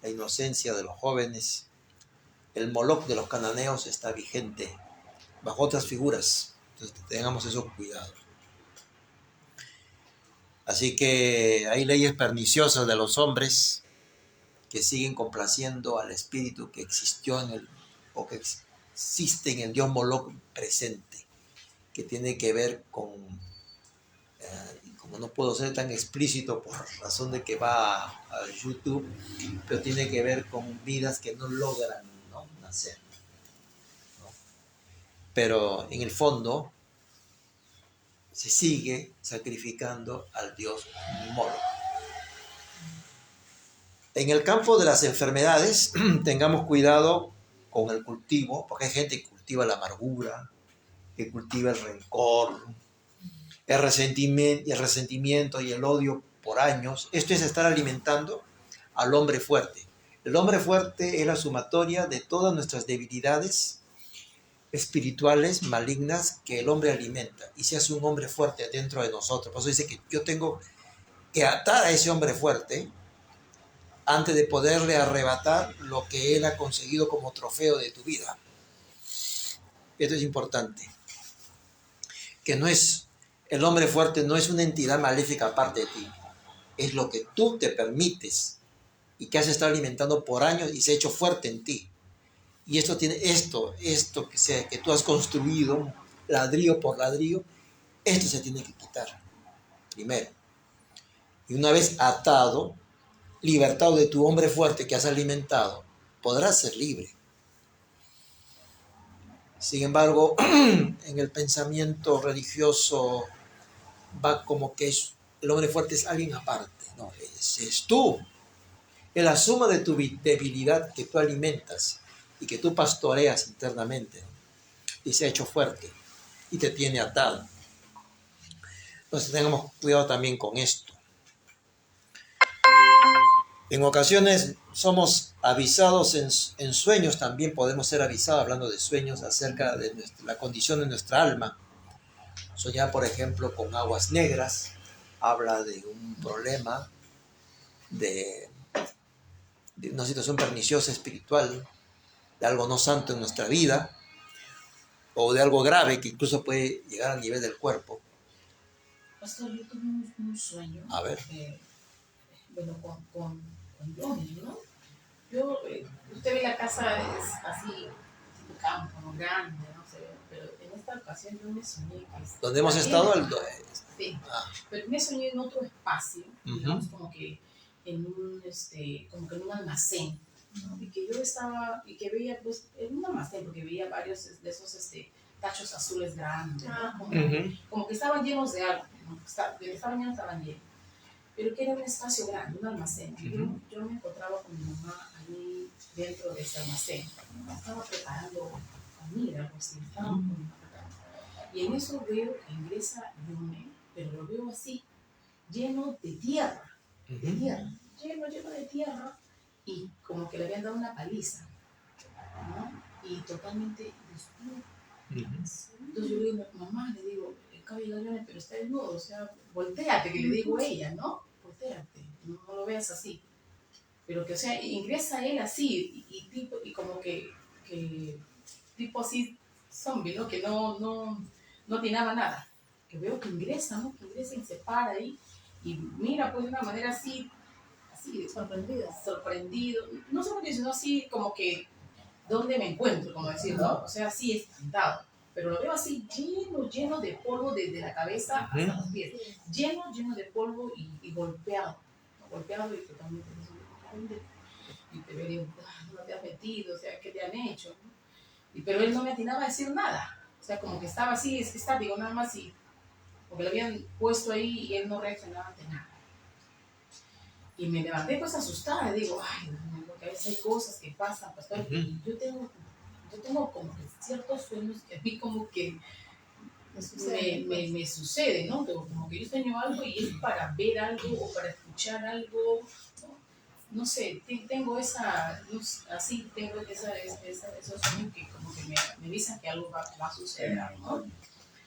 la inocencia de los jóvenes. El Moloch de los cananeos está vigente bajo otras figuras. Entonces tengamos eso cuidado. Así que hay leyes perniciosas de los hombres que siguen complaciendo al espíritu que existió o que existe en el dios Moloch presente, que tiene que ver con, como no puedo ser tan explícito por razón de que va a YouTube, pero tiene que ver con vidas que no logran, ¿no?, nacer, ¿no? Pero en el fondo se sigue sacrificando al dios Moloch. En el campo de las enfermedades, tengamos cuidado con el cultivo, porque hay gente que cultiva la amargura, que cultiva el rencor, el resentimiento y el odio por años. Esto es estar alimentando al hombre fuerte. El hombre fuerte es la sumatoria de todas nuestras debilidades espirituales malignas que el hombre alimenta, y se hace un hombre fuerte dentro de nosotros. Por eso dice que yo tengo que atar a ese hombre fuerte antes de poderle arrebatar lo que él ha conseguido como trofeo de tu vida. Esto es importante. Que no es, el hombre fuerte no es una entidad maléfica aparte de ti. Es lo que tú te permites y que has estado alimentando por años y se ha hecho fuerte en ti. Y esto que tú has construido ladrillo por ladrillo, esto se tiene que quitar primero. Y una vez atado, libertado de tu hombre fuerte que has alimentado, podrás ser libre. Sin embargo, en el pensamiento religioso va como que el hombre fuerte es alguien aparte. No, es tú. Es la suma de tu debilidad que tú alimentas y que tú pastoreas internamente, ¿no? Y se ha hecho fuerte y te tiene atado. Entonces tengamos cuidado también con esto. En ocasiones somos avisados en sueños, también podemos ser avisados, hablando de sueños, acerca de la condición de nuestra alma. Soñar, por ejemplo, con aguas negras, habla de un problema, de una situación perniciosa espiritual, de algo no santo en nuestra vida, o de algo grave que incluso puede llegar al nivel del cuerpo. Pastor, yo tuve un sueño. A ver. Bueno, con Johnny, ¿no? Usted ve la casa, es así, campo, ¿no?, grande, no sé, pero en esta ocasión yo me soñé que... ¿Dónde hemos estado? Sí, pero me soñé en otro espacio, digamos, como que en un almacén, ¿no? Y que yo estaba, y que veía, pues, en un almacén, porque veía varios de esos tachos azules grandes, ¿no? Como que estaban llenos de algo, ¿no? Estaban llenos. Pero que era un espacio grande, un almacén. Yo me encontraba con mi mamá ahí dentro de ese almacén. Estaba preparando comida, algo así. Y en eso veo que ingresa Yune, pero lo veo así, lleno de tierra. Lleno de tierra. Y como que le habían dado una paliza. y totalmente desnudo. Ujú. Entonces yo le digo, mamá, le digo, el cabello de Gabriel, pero está desnudo, o sea, volteate, que le digo a ella, ¿no? Volteate, no lo veas así. Pero que, o sea, ingresa él así, tipo, y como que tipo así, zombie, ¿no? Que no atinaba nada. Que veo que ingresa, ¿no? Que ingresa y se para ahí, y mira, pues de una manera así, sorprendido, no sorprendido, sino así como que, ¿dónde me encuentro? Como decir, ¿no? O sea, así espantado. Pero lo veo así lleno de polvo desde la cabeza hasta los pies. Lleno de polvo y golpeado. Golpeado y totalmente desnudo. Y te veo, no te has metido, o sea, ¿qué te han hecho? Pero él no me atinaba a decir nada. O sea, como que estaba así, estático nada más, y porque lo habían puesto ahí y él no reaccionaba ante nada. Y me levanté pues asustada, y digo, ay, porque a veces hay cosas que pasan, pastor, y yo tengo como que ciertos sueños que a mí como que me sucede, ¿no? Como que yo sueño algo y es para ver algo o para escuchar algo, no sé, tengo esa, así tengo esos sueños que como que me avisan que algo va a suceder, ¿no?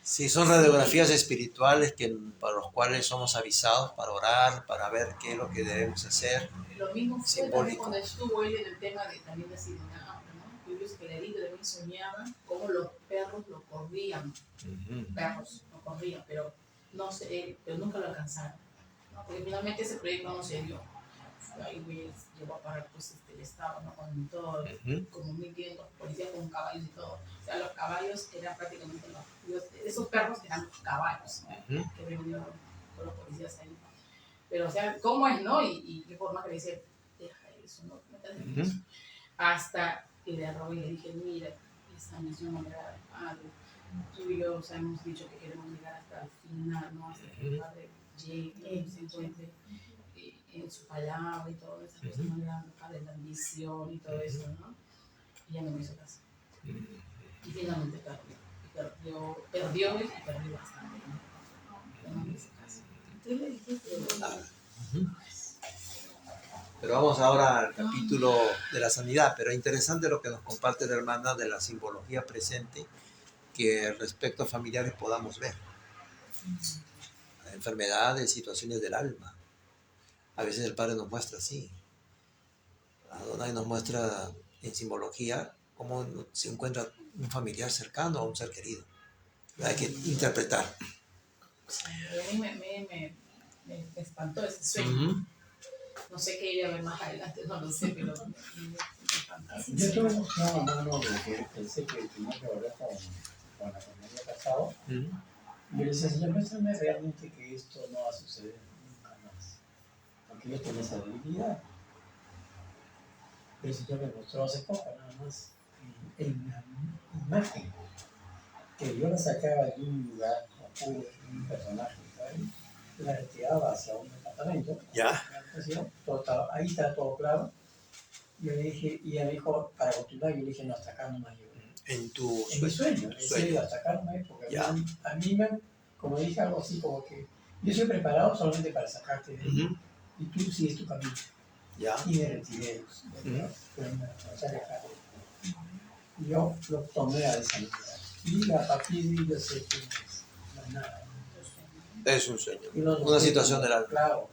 Sí, son radiografías espirituales para los cuales somos avisados para orar, para ver qué es lo que debemos hacer. Lo mismo fue también Simbólico. cuando estuvo él en el tema de también de Sirinama, ¿no? Yo veo que el herido de mí soñaba cómo los perros lo corrían, perros lo corrían, pero no sé, pero nunca lo alcanzaron, ¿no? Porque finalmente ese proyecto no se dio. Ahí llegó a parar pues el Estado, ¿no? Con todo, como 1.500 policías con caballos y todo. O sea, los caballos eran prácticamente esos perros eran los caballos, ¿no? Que venían con los policías ahí. Pero, o sea, ¿cómo es, no? Y qué forma que le dice, deja eso, no te haces eso. Hasta que le agarró y le dije, mira, esa misión no me da padre. Tú y yo, o sea, hemos dicho que queremos llegar hasta el final, ¿no? Hasta que el padre llegue, se encuentre en su palabra y todo eso, pues no le dan la ambición y todo eso, ¿no? Y ya no me hizo caso. Y finalmente perdió bastante, ¿no? Ya no me hizo caso. Pero vamos ahora al capítulo de la sanidad. Pero es interesante lo que nos comparte la hermana de la simbología presente, que respecto a familiares podamos ver. Enfermedades, situaciones del alma. A veces el Padre nos muestra así. Adonai nos muestra en simbología cómo se encuentra un familiar cercano a un ser querido. Hay que interpretar. A mí me espantó ese sueño. No sé qué iba a ver más adelante, no lo sé, pero me espantó. Yo tuve una mano de que pensé que tenía que volver con la que me había casado. Y yo le decía, Señor, muéstrame realmente que esto no va a suceder nunca más. Porque yo tenía esa debilidad. Pero el Señor me mostró hace poco, nada más, en una imagen, que yo la sacaba de un lugar oscuro, de un personaje, ¿sabes? La retiraba hacia un departamento. Ya. Ahí está todo claro. Yo le dije, y ella me dijo, para continuar, yo le dije, no, hasta acá no me ayuda. En tu En mi sueño, en serio, hasta acá no me ayuda, porque a mí me, como dije algo así, como que yo estoy preparado solamente para sacarte de ahí, y tú sigues tu camino. Ya. Y me retiré, pero me saqué acá. Y yo lo tomé a esa manera. Y a partir de ahí yo sé que no es nada. Es un sueño, una situación del alma. Claro,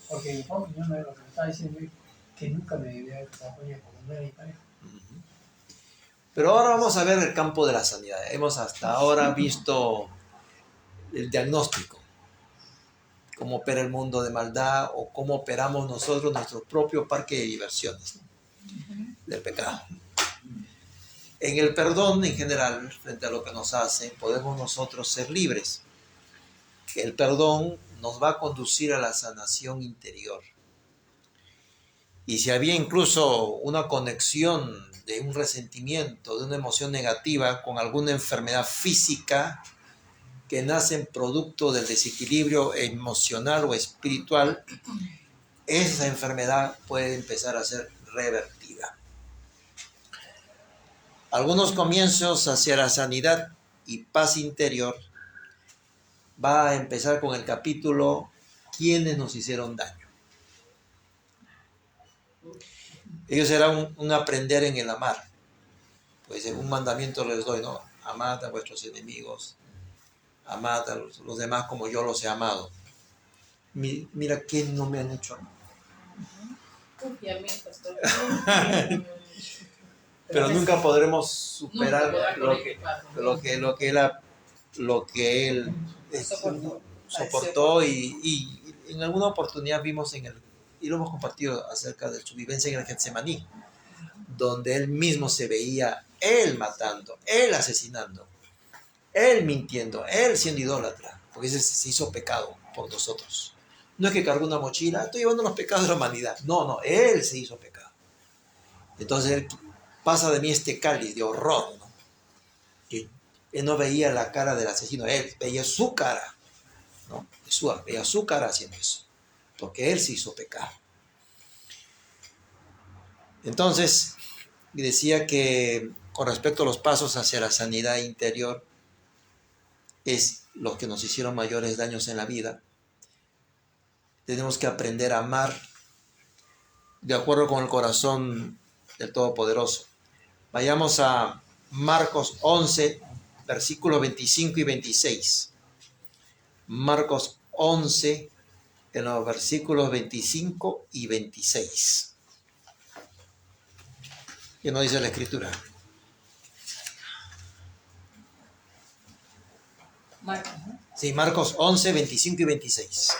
porque mi papá lo que me estaba diciendo es que nunca me debía haber casado con ella porque no era mi pareja. Pero ahora vamos a ver el campo de la sanidad. Hemos hasta ahora visto el diagnóstico, cómo opera el mundo de maldad o cómo operamos nosotros nuestro propio parque de diversiones, ¿no? Del pecado. En el perdón en general, frente a lo que nos hace, podemos nosotros ser libres. El perdón nos va a conducir a la sanación interior. Y si había incluso una conexión de un resentimiento, de una emoción negativa con alguna enfermedad física que nace en producto del desequilibrio emocional o espiritual, esa enfermedad puede empezar a ser revertida. Algunos comienzos hacia la sanidad y paz interior va a empezar con el capítulo ¿Quiénes nos hicieron daño? Ellos serán un aprender en el amar. Pues un mandamiento les doy, ¿no? Amad a vuestros enemigos, amad a los demás como yo los he amado. Mira qué no me han hecho. Uy, a mí, pastor. Pero nunca podremos superar Nunca podrá lo que él soportó y en alguna oportunidad vimos y lo hemos compartido acerca de su vivencia en el Getsemaní, donde él mismo se veía, él matando, él asesinando, él mintiendo, él siendo idólatra, porque ese se hizo pecado por nosotros. No es que cargó una mochila, estoy llevando los pecados de la humanidad. No, él se hizo pecado. Entonces él pasa de mí este cáliz de horror, ¿no? Que él no veía la cara del asesino, él veía su cara, ¿no? Veía su cara haciendo eso, porque él se hizo pecado. Entonces, decía que con respecto a los pasos hacia la sanidad interior, es los que nos hicieron mayores daños en la vida. Tenemos que aprender a amar de acuerdo con el corazón del Todopoderoso. Vayamos a Marcos 11, versículos 25 y 26. Marcos 11, en los versículos 25 y 26. ¿Qué nos dice la Escritura? Marcos, ¿no? Sí, Marcos 11, 25 y 26.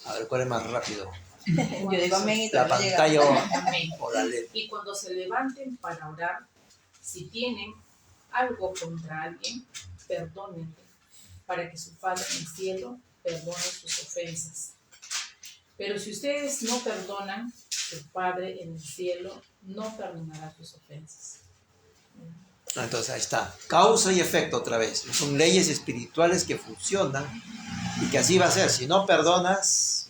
A ver, ¿cuál es más rápido? Yo digo amén y La todo pantalla Amén. o la letra. Y cuando se levanten para orar, si tienen algo contra alguien, perdónenle, para que su Padre en el cielo perdone sus ofensas. Pero si ustedes no perdonan, su Padre en el cielo no perdonará sus ofensas. Entonces ahí está, causa y efecto otra vez. Son leyes espirituales que funcionan y que así va a ser. Si no perdonas,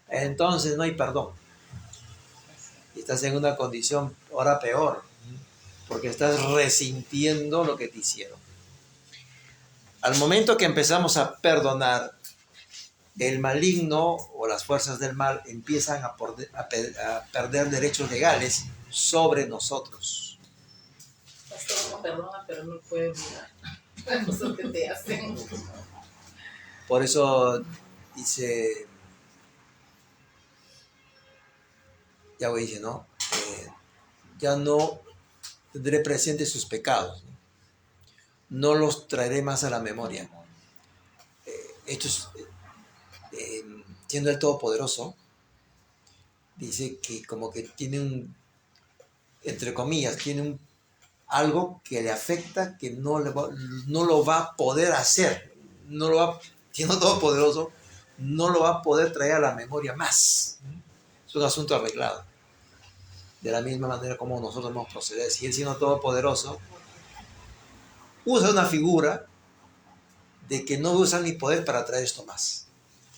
entonces no hay perdón. Y estás en una condición ahora peor, porque estás resintiendo lo que te hicieron. Al momento que empezamos a perdonar, el maligno o las fuerzas del mal empiezan a perder derechos legales sobre nosotros. Pastor, no perdona, pero no puede olvidar las cosas que te hacen. Por eso dice Yahweh, dice, ¿no? Ya no tendré presente sus pecados, no los traeré más a la memoria. Esto es, siendo el Todopoderoso, dice que como que tiene entre comillas, tiene algo que le afecta, que no lo va a poder hacer, siendo Todopoderoso, no lo va a poder traer a la memoria más. Es un asunto arreglado. De la misma manera como nosotros vamos a proceder. Si él, siendo Todopoderoso, usa una figura de que no usa ni poder para traer esto más.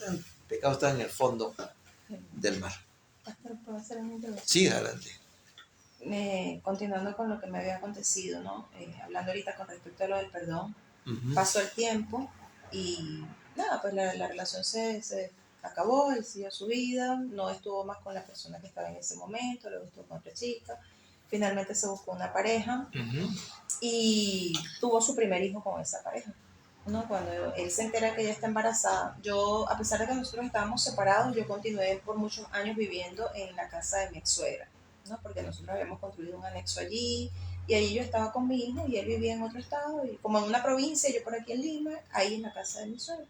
El pecado está en el fondo del mar. Pastor, ¿puedo hacer una intervención? Sí, adelante. Continuando con lo que me había acontecido, ¿no? Hablando ahorita con respecto a lo del perdón, Uh-huh. pasó el tiempo y nada, pues la relación se acabó, él siguió su vida, no estuvo más con la persona que estaba en ese momento, luego estuvo con otra chica, finalmente se buscó una pareja y tuvo su primer hijo con esa pareja, ¿no? Cuando él se entera que ella está embarazada, yo, a pesar de que nosotros estábamos separados, yo continué por muchos años viviendo en la casa de mi ex suegra, ¿no? Porque nosotros habíamos construido un anexo allí y allí yo estaba con mi hijo y él vivía en otro estado, y como en una provincia, yo por aquí en Lima, ahí en la casa de mi suegra.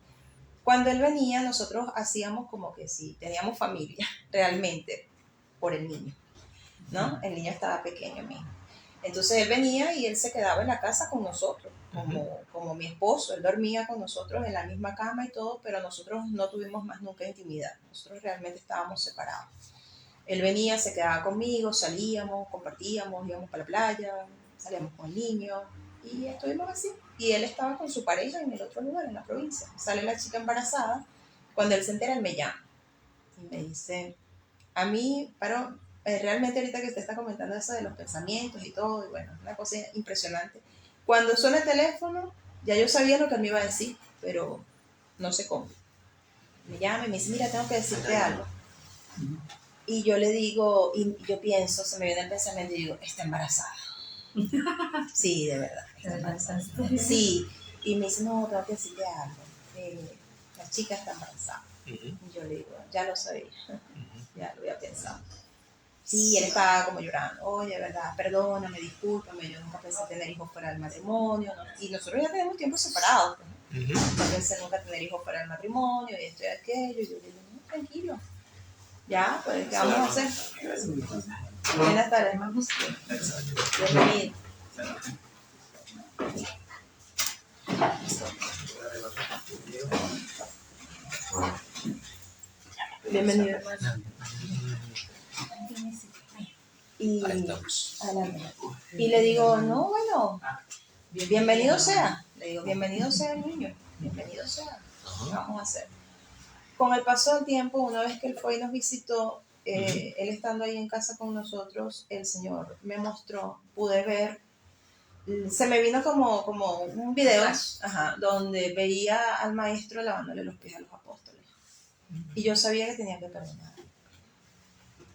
Cuando él venía, nosotros hacíamos como que sí, teníamos familia, realmente, por el niño, ¿no? El niño estaba pequeño, mi hijo. Entonces él venía y él se quedaba en la casa con nosotros, como mi esposo. Él dormía con nosotros en la misma cama y todo, pero nosotros no tuvimos más nunca intimidad. Nosotros realmente estábamos separados. Él venía, se quedaba conmigo, salíamos, compartíamos, íbamos para la playa, salíamos con el niño y estuvimos así. Y él estaba con su pareja en el otro lugar, en la provincia. Sale la chica embarazada. Cuando él se entera, él me llama y me dice, a mí, pero realmente ahorita que usted está comentando eso de los pensamientos y todo, y bueno, una cosa impresionante. Cuando suena el teléfono, ya yo sabía lo que él me iba a decir, pero no sé cómo. Me llama y me dice, mira, tengo que decirte algo. Y yo le digo, y yo pienso, se me viene el pensamiento y digo, está embarazada. Sí, de verdad. Sí, y me dice, no, tengo que decirte algo. La chica está embarazada. Y yo le digo, ya lo sabía, ya lo había pensado. Sí, él estaba como llorando, oye, verdad, perdóname, discúlpame, yo nunca pensé tener hijos fuera del matrimonio, ¿no? Y nosotros ya tenemos tiempo separados, pues, ¿no? No pensé nunca tener hijos fuera del matrimonio, y esto y aquello, y yo le digo, no, tranquilo, ya, pues, ¿qué vamos a hacer? Buenas tardes, hermanos. Bienvenido. Bienvenido, hermano. Y, y le digo, no, bueno, bienvenido sea. Le digo, bienvenido sea el niño, bienvenido sea. ¿Qué vamos a hacer? Con el paso del tiempo, una vez que él fue y nos visitó, él estando ahí en casa con nosotros, el Señor me mostró, pude ver, se me vino como un video, donde veía al maestro lavándole los pies a los apóstoles. Y yo sabía que tenía que perdonar.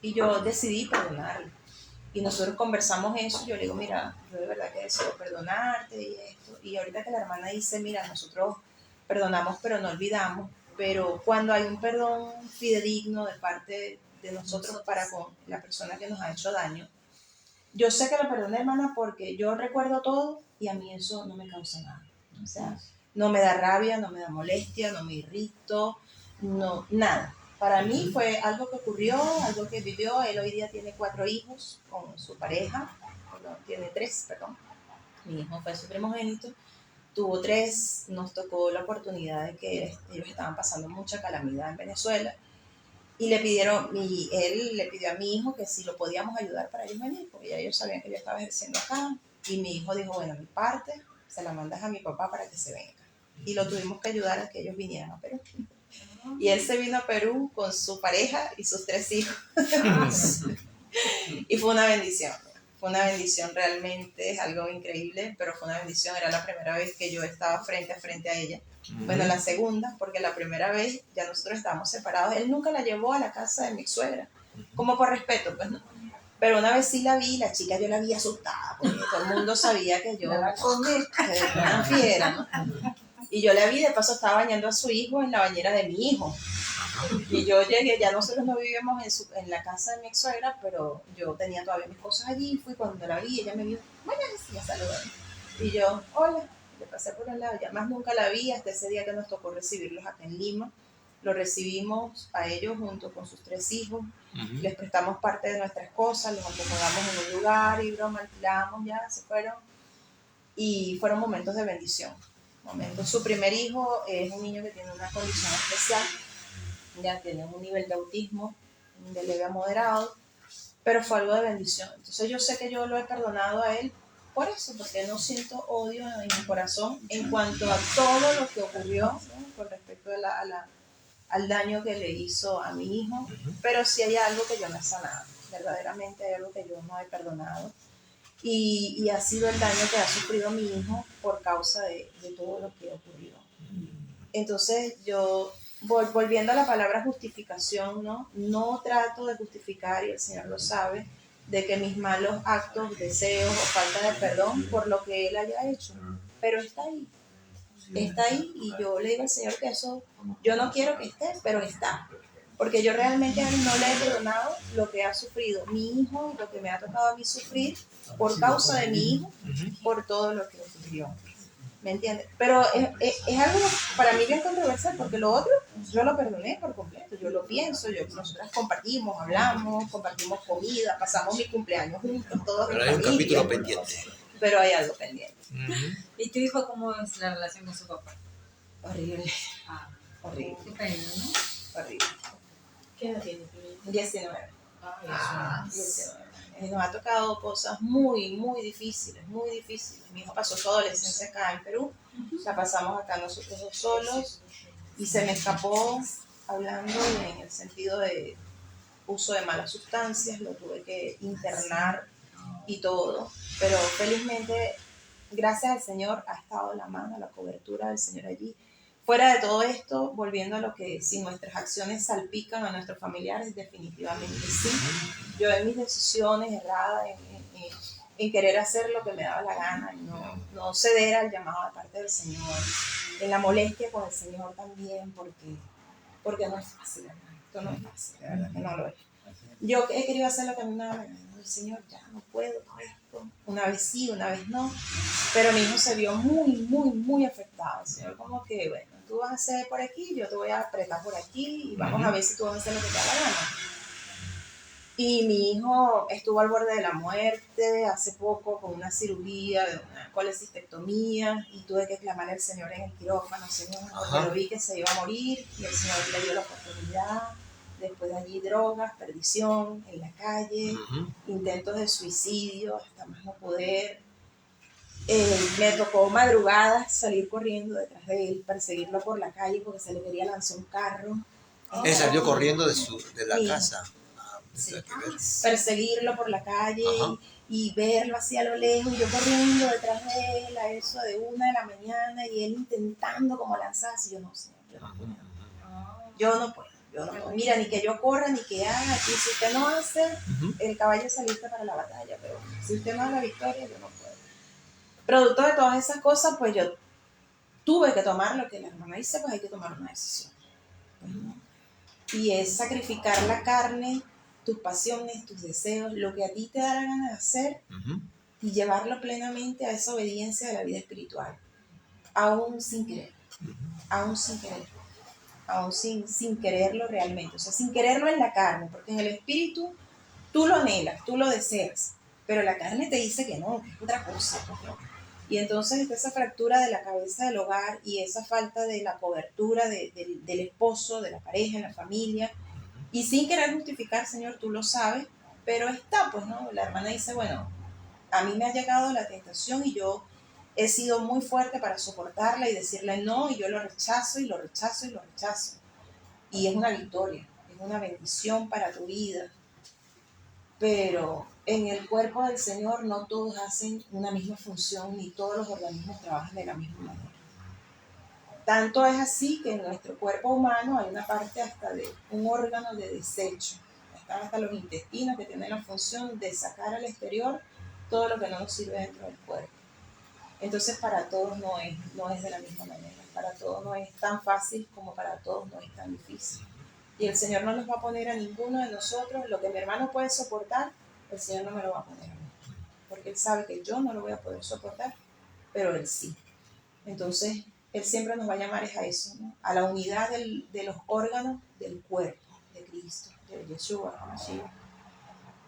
Y yo decidí perdonarlo. Y nosotros conversamos eso, yo le digo, mira, yo de verdad que deseo perdonarte y esto. Y ahorita que la hermana dice, mira, nosotros perdonamos pero no olvidamos, pero cuando hay un perdón fidedigno de parte de nosotros para con la persona que nos ha hecho daño, yo sé que lo perdoné, hermana, porque yo recuerdo todo y a mí eso no me causa nada. O sea, no me da rabia, no me da molestia, no me irrito, no, nada. Para mí fue algo que ocurrió, algo que vivió. Él hoy día tiene 4 hijos con su pareja, no, tiene 3, perdón. Mi hijo fue su primogénito, tuvo 3, nos tocó la oportunidad de que ellos estaban pasando mucha calamidad en Venezuela y él le pidió a mi hijo que si lo podíamos ayudar para ellos venir, porque ya ellos sabían que yo estaba ejerciendo acá, y mi hijo dijo, bueno, mi parte se la mandas a mi papá para que se venga. Y lo tuvimos que ayudar a que ellos vinieran a Perú. Y él se vino a Perú con su pareja y sus 3 hijos. Y fue una bendición. Fue una bendición realmente, es algo increíble, pero fue una bendición. Era la primera vez que yo estaba frente a frente a ella. Bueno, la segunda, porque la primera vez ya nosotros estábamos separados. Él nunca la llevó a la casa de mi suegra, como por respeto, pues no. Pero una vez sí la vi, la chica yo la vi asustada, porque todo el mundo sabía que yo era una fiera, ¿no? Y yo la vi, de paso estaba bañando a su hijo en la bañera de mi hijo. Y yo llegué, ya nosotros no vivíamos en la casa de mi ex suegra, pero yo tenía todavía mis cosas allí, fui cuando la vi, ella me vio, bueno, me saludó. Y yo, hola, le pasé por el lado, ya más nunca la vi hasta ese día que nos tocó recibirlos acá en Lima. Lo recibimos a ellos junto con sus 3 hijos, les prestamos parte de nuestras cosas, los acomodamos en un lugar y broma, alquilamos, ya se fueron. Y fueron momentos de bendición. Su primer hijo es un niño que tiene una condición especial, ya tiene un nivel de autismo de leve a moderado, pero fue algo de bendición. Entonces yo sé que yo lo he perdonado a él por eso, porque no siento odio en mi corazón en cuanto a todo lo que ocurrió, ¿no? Con respecto al daño que le hizo a mi hijo, pero sí hay algo que yo no he sanado, verdaderamente hay algo que yo no he perdonado. Y ha sido el daño que ha sufrido mi hijo por causa de todo lo que ocurrió. Entonces yo, volviendo a la palabra justificación, no trato de justificar, y el Señor lo sabe, de que mis malos actos, deseos o falta de perdón por lo que Él haya hecho, pero está ahí y yo le digo al Señor que eso, yo no quiero que esté, pero está. Porque yo realmente a él no le he perdonado lo que ha sufrido mi hijo y lo que me ha tocado a mí sufrir por causa de mi hijo, por todo lo que sufrió. ¿Me entiendes? Pero es algo para mí bien controversial, porque lo otro yo lo perdoné por completo, yo lo pienso, nosotras compartimos, hablamos, compartimos comida, pasamos mi cumpleaños juntos, todos. Pero hay un capítulo pendiente. Pero hay algo pendiente. ¿Y tu hijo cómo es la relación con su papá? Horrible. Horrible. Qué pena, ¿no? Horrible. ¿Qué edad tiene? 19. 19. Nos ha tocado cosas muy, muy difíciles, muy difíciles. Mi hijo pasó su adolescencia acá en Perú, la pasamos acá nosotros 2 solos, y se me escapó hablando en el sentido de uso de malas sustancias, lo tuve que internar y todo, pero felizmente, gracias al Señor, ha estado la mano, la cobertura del Señor allí. Fuera de todo esto, volviendo a lo que si nuestras acciones salpican a nuestros familiares, definitivamente sí. Yo en mis decisiones erradas, en querer hacer lo que me daba la gana y no ceder al llamado de parte del Señor, en la molestia con el Señor también, porque no es fácil, hermano. Esto no es fácil, de verdad que no lo es. Yo he querido hacer lo que a mí me daba la gana. El Señor, ya no puedo con esto. Una vez sí, una vez no. Pero mi hijo se vio muy, muy, muy afectado. El Señor como que, bueno, tú vas a hacer por aquí, yo te voy a apretar por aquí y vamos a ver si tú vas a hacer lo que te da la gana. Y mi hijo estuvo al borde de la muerte hace poco con una cirugía de una colecistectomía y tuve que clamar al Señor en el quirófano, Señor, porque lo vi que se iba a morir y el Señor le dio la oportunidad. Después de allí drogas, perdición en la calle, intentos de suicidio, hasta más no poder. Me tocó madrugadas salir corriendo detrás de él, perseguirlo por la calle porque se le quería lanzar un carro. Él salió corriendo de la casa. Sí. Perseguirlo por la calle y verlo así a lo lejos, y yo corriendo detrás de él a eso de 1 de la mañana y él intentando como lanzarse. Yo no, Señor, yo no puedo. Mira, ni que yo corra, ni que haga. Aquí, si usted no hace, el caballo es saliste para la batalla, pero si usted no da la victoria, yo no puedo. Producto de todas esas cosas, pues yo tuve que tomar lo que la hermana dice, pues hay que tomar una decisión. Y es sacrificar la carne, tus pasiones, tus deseos, lo que a ti te da la gana de hacer, y llevarlo plenamente a esa obediencia de la vida espiritual, aún sin querer, aún sin querer. Aún sin quererlo realmente, o sea, sin quererlo en la carne, porque en el espíritu tú lo anhelas, tú lo deseas, pero la carne te dice que no, que es otra cosa. Y entonces está esa fractura de la cabeza del hogar y esa falta de la cobertura del esposo, de la pareja, de la familia, y sin querer justificar, Señor, tú lo sabes, pero está, pues, ¿no? La hermana dice, bueno, a mí me ha llegado la tentación y yo he sido muy fuerte para soportarla y decirle no, y yo lo rechazo y lo rechazo y lo rechazo. Y es una victoria, es una bendición para tu vida. Pero en el cuerpo del Señor no todos hacen una misma función, ni todos los organismos trabajan de la misma manera. Tanto es así que en nuestro cuerpo humano hay una parte hasta de un órgano de desecho. Están hasta los intestinos que tienen la función de sacar al exterior todo lo que no nos sirve dentro del cuerpo. Entonces para todos no es de la misma manera, para todos no es tan fácil como para todos no es tan difícil. Y el Señor no nos va a poner a ninguno de nosotros, lo que mi hermano puede soportar, el Señor no me lo va a poner a mí, porque Él sabe que yo no lo voy a poder soportar, pero Él sí. Entonces Él siempre nos va a llamar a eso, ¿no? A la unidad de los órganos del cuerpo de Cristo, de Yeshua,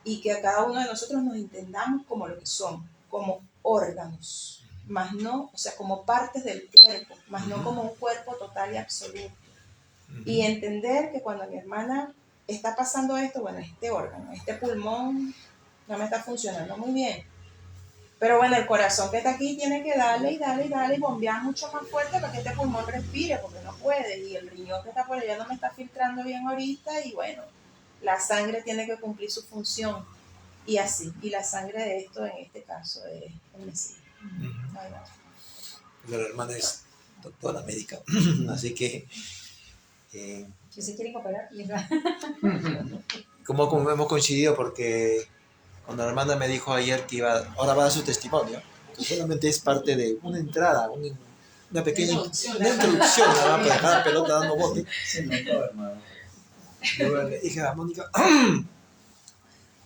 y que a cada uno de nosotros nos entendamos como lo que somos, como órganos, más no, o sea, como partes del cuerpo, más no como un cuerpo total y absoluto. Y entender que cuando mi hermana está pasando esto, bueno, este órgano, este pulmón no me está funcionando muy bien. Pero bueno, el corazón que está aquí tiene que darle y darle y darle y bombear mucho más fuerte para que este pulmón respire, porque no puede. Y el riñón que está por allá no me está filtrando bien ahorita y bueno, la sangre tiene que cumplir su función. Y así, y la sangre de esto en este caso es el Mesías. La hermana es doctora médica, así que Si se quieren operar, como hemos coincidido, porque cuando la hermana me dijo ayer que ahora va a dar su testimonio, que solamente es parte de una entrada, una pequeña introducción, nada más para dejar la pelota dando bote. Yo le dije a Mónica,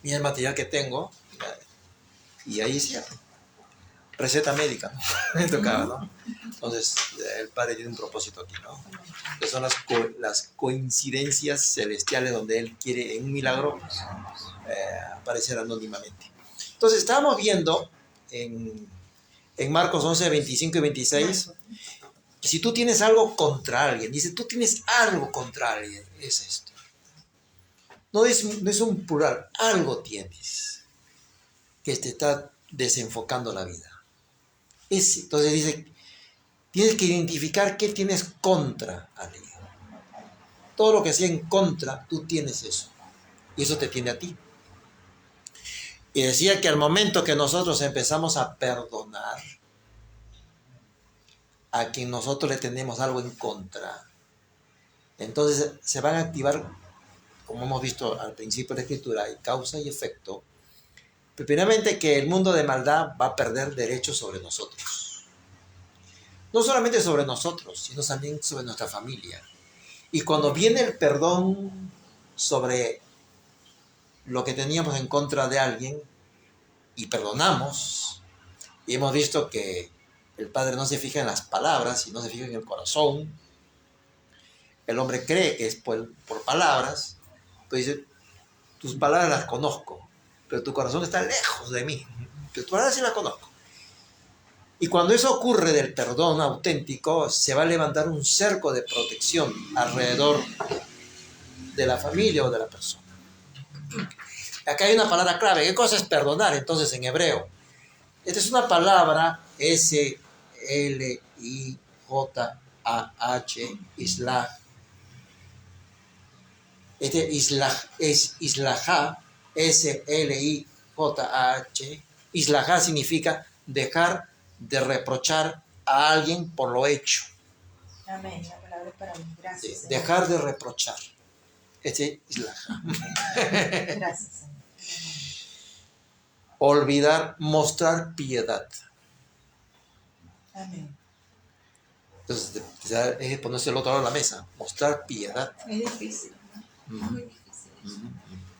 mira el material que tengo, y ahí se receta médica, ¿no? Me tocaba, ¿no? Entonces, el Padre tiene un propósito aquí, ¿no? Que son las coincidencias celestiales donde Él quiere, en un milagro, aparecer anónimamente. Entonces, estábamos viendo en Marcos 11, 25 y 26, que si tú tienes algo contra alguien, dice, tú tienes algo contra alguien, es esto. No es un plural, algo tienes que te está desenfocando la vida. Entonces dice, tienes que identificar qué tienes contra alguien. Todo lo que sea en contra, tú tienes eso. Y eso te tiene a ti. Y decía que al momento que nosotros empezamos a perdonar a quien nosotros le tenemos algo en contra, entonces se van a activar, como hemos visto al principio de la escritura, hay causa y efecto, Primeramente, que el mundo de maldad va a perder derechos sobre nosotros. No solamente sobre nosotros, sino también sobre nuestra familia. Y cuando viene el perdón sobre lo que teníamos en contra de alguien y perdonamos, y hemos visto que el Padre no se fija en las palabras, sino se fija en el corazón. El hombre cree que es por palabras, pues dice, tus palabras las conozco, pero tu corazón está lejos de mí. Pero tus palabras sí las conozco. Y cuando eso ocurre del perdón auténtico, se va a levantar un cerco de protección alrededor de la familia o de la persona. Acá hay una palabra clave. ¿Qué cosa es perdonar entonces en hebreo? Esta es una palabra S-L-I-J-A-H, islah. Islah es islahá, S-L-I-J-A-H. Islahá significa dejar de reprochar a alguien por lo hecho. Amén. La palabra es para mí. Gracias. Sí, dejar de reprochar. Islahá. Gracias, Señor. Olvidar, mostrar piedad. Amén. Entonces, es ponerse al otro lado de la mesa, mostrar piedad. Es difícil, ¿no? Es muy difícil eso.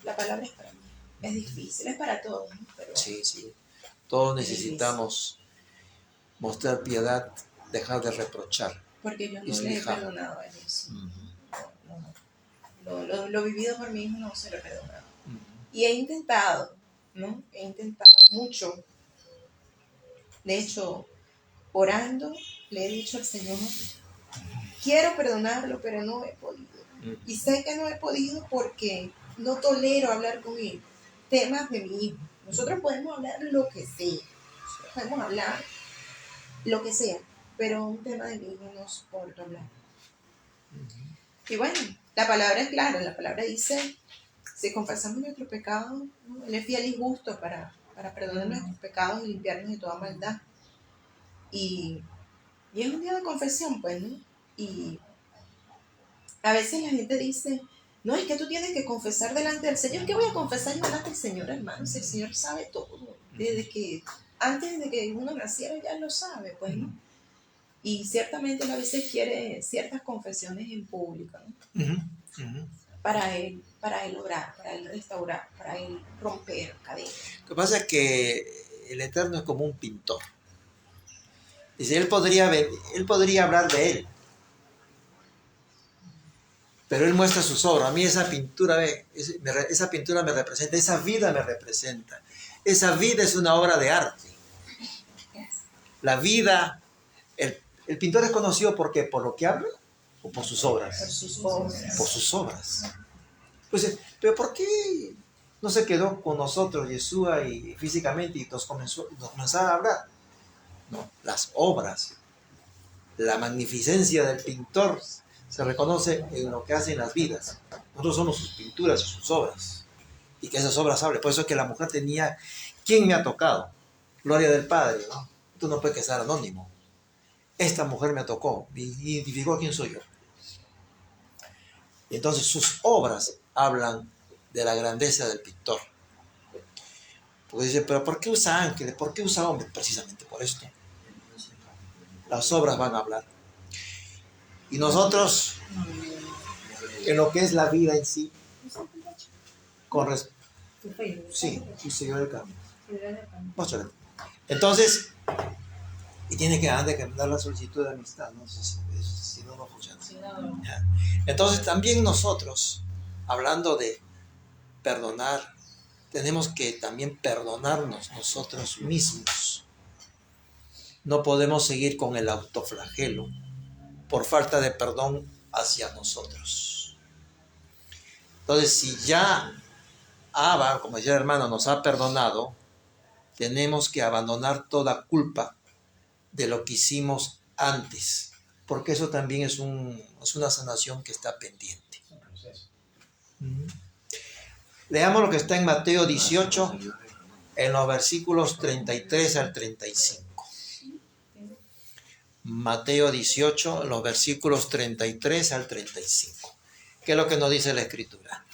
La palabra es para mí. Es difícil, es para todos, ¿no? Pero Sí, sí. Todos necesitamos mostrar piedad, dejar de reprochar. porque yo no les he perdonado a ellos. Lo vivido por mi hijo no se lo he perdonado. Y he intentado, ¿no? He intentado mucho. De hecho, orando, le he dicho al Señor, quiero perdonarlo, pero no he podido. Y sé que no he podido porque no tolero hablar con él temas de mi hijo. Nosotros podemos hablar lo que sea. Nosotros podemos hablar lo que sea, pero un tema de mi hijo no soporto hablar. Y bueno, la palabra es clara. La palabra dice, si confesamos nuestros pecados, ¿no? Él es fiel y justo para perdonar nuestros pecados y limpiarnos de toda maldad. Y es un día de confesión, pues, ¿no? Y a veces la gente dice, no, es que tú tienes que confesar delante del Señor. ¿Qué voy a confesar yo delante del Señor, hermano? Si el Señor sabe todo. Desde que, antes de que uno naciera, ya lo sabe, pues, ¿no? Y ciertamente él a veces quiere ciertas confesiones en público, ¿no? Para él orar, para él restaurar, para él romper cadenas. Lo que pasa es que el Eterno es como un pintor. Dice, él podría hablar de él, pero él muestra sus obras. A mí esa pintura me representa, esa vida me representa. Esa vida es una obra de arte. La vida, el pintor es conocido ¿por qué? ¿Por lo que habla o por sus obras? Por sus obras. Por sus obras. Pues, pero ¿por qué no se quedó con nosotros Yeshua y físicamente y nos comenzaba a hablar? No, las obras, la magnificencia del pintor se reconoce en lo que hace en las vidas. Nosotros somos sus pinturas y sus obras. Y que esas obras hablen. Por eso es que la mujer tenía, ¿quién me ha tocado? Gloria del Padre, ¿no? Tú no puedes quedar anónimo. Esta mujer me tocó, me identificó quién soy yo. Y entonces sus obras hablan de la grandeza del pintor. Porque dice, pero ¿por qué usa ángeles? ¿Por qué usa hombres? Precisamente por esto. Las obras van a hablar. Y nosotros, en lo que es la vida en sí, sí, Señor del Campo. Entonces, y tiene que mandar la solicitud de amistad, ¿no? Si no, no funciona. Entonces, también nosotros, hablando de perdonar, tenemos que también perdonarnos nosotros mismos. No podemos seguir con el autoflagelo por falta de perdón hacia nosotros. Entonces, si ya Abba, como decía el hermano, nos ha perdonado, tenemos que abandonar toda culpa de lo que hicimos antes, porque eso también es una sanación que está pendiente. Leamos lo que está en Mateo 18, en los versículos 33 al 35. Mateo 18, en los versículos 33 al 35. ¿Qué es lo que nos dice la Escritura?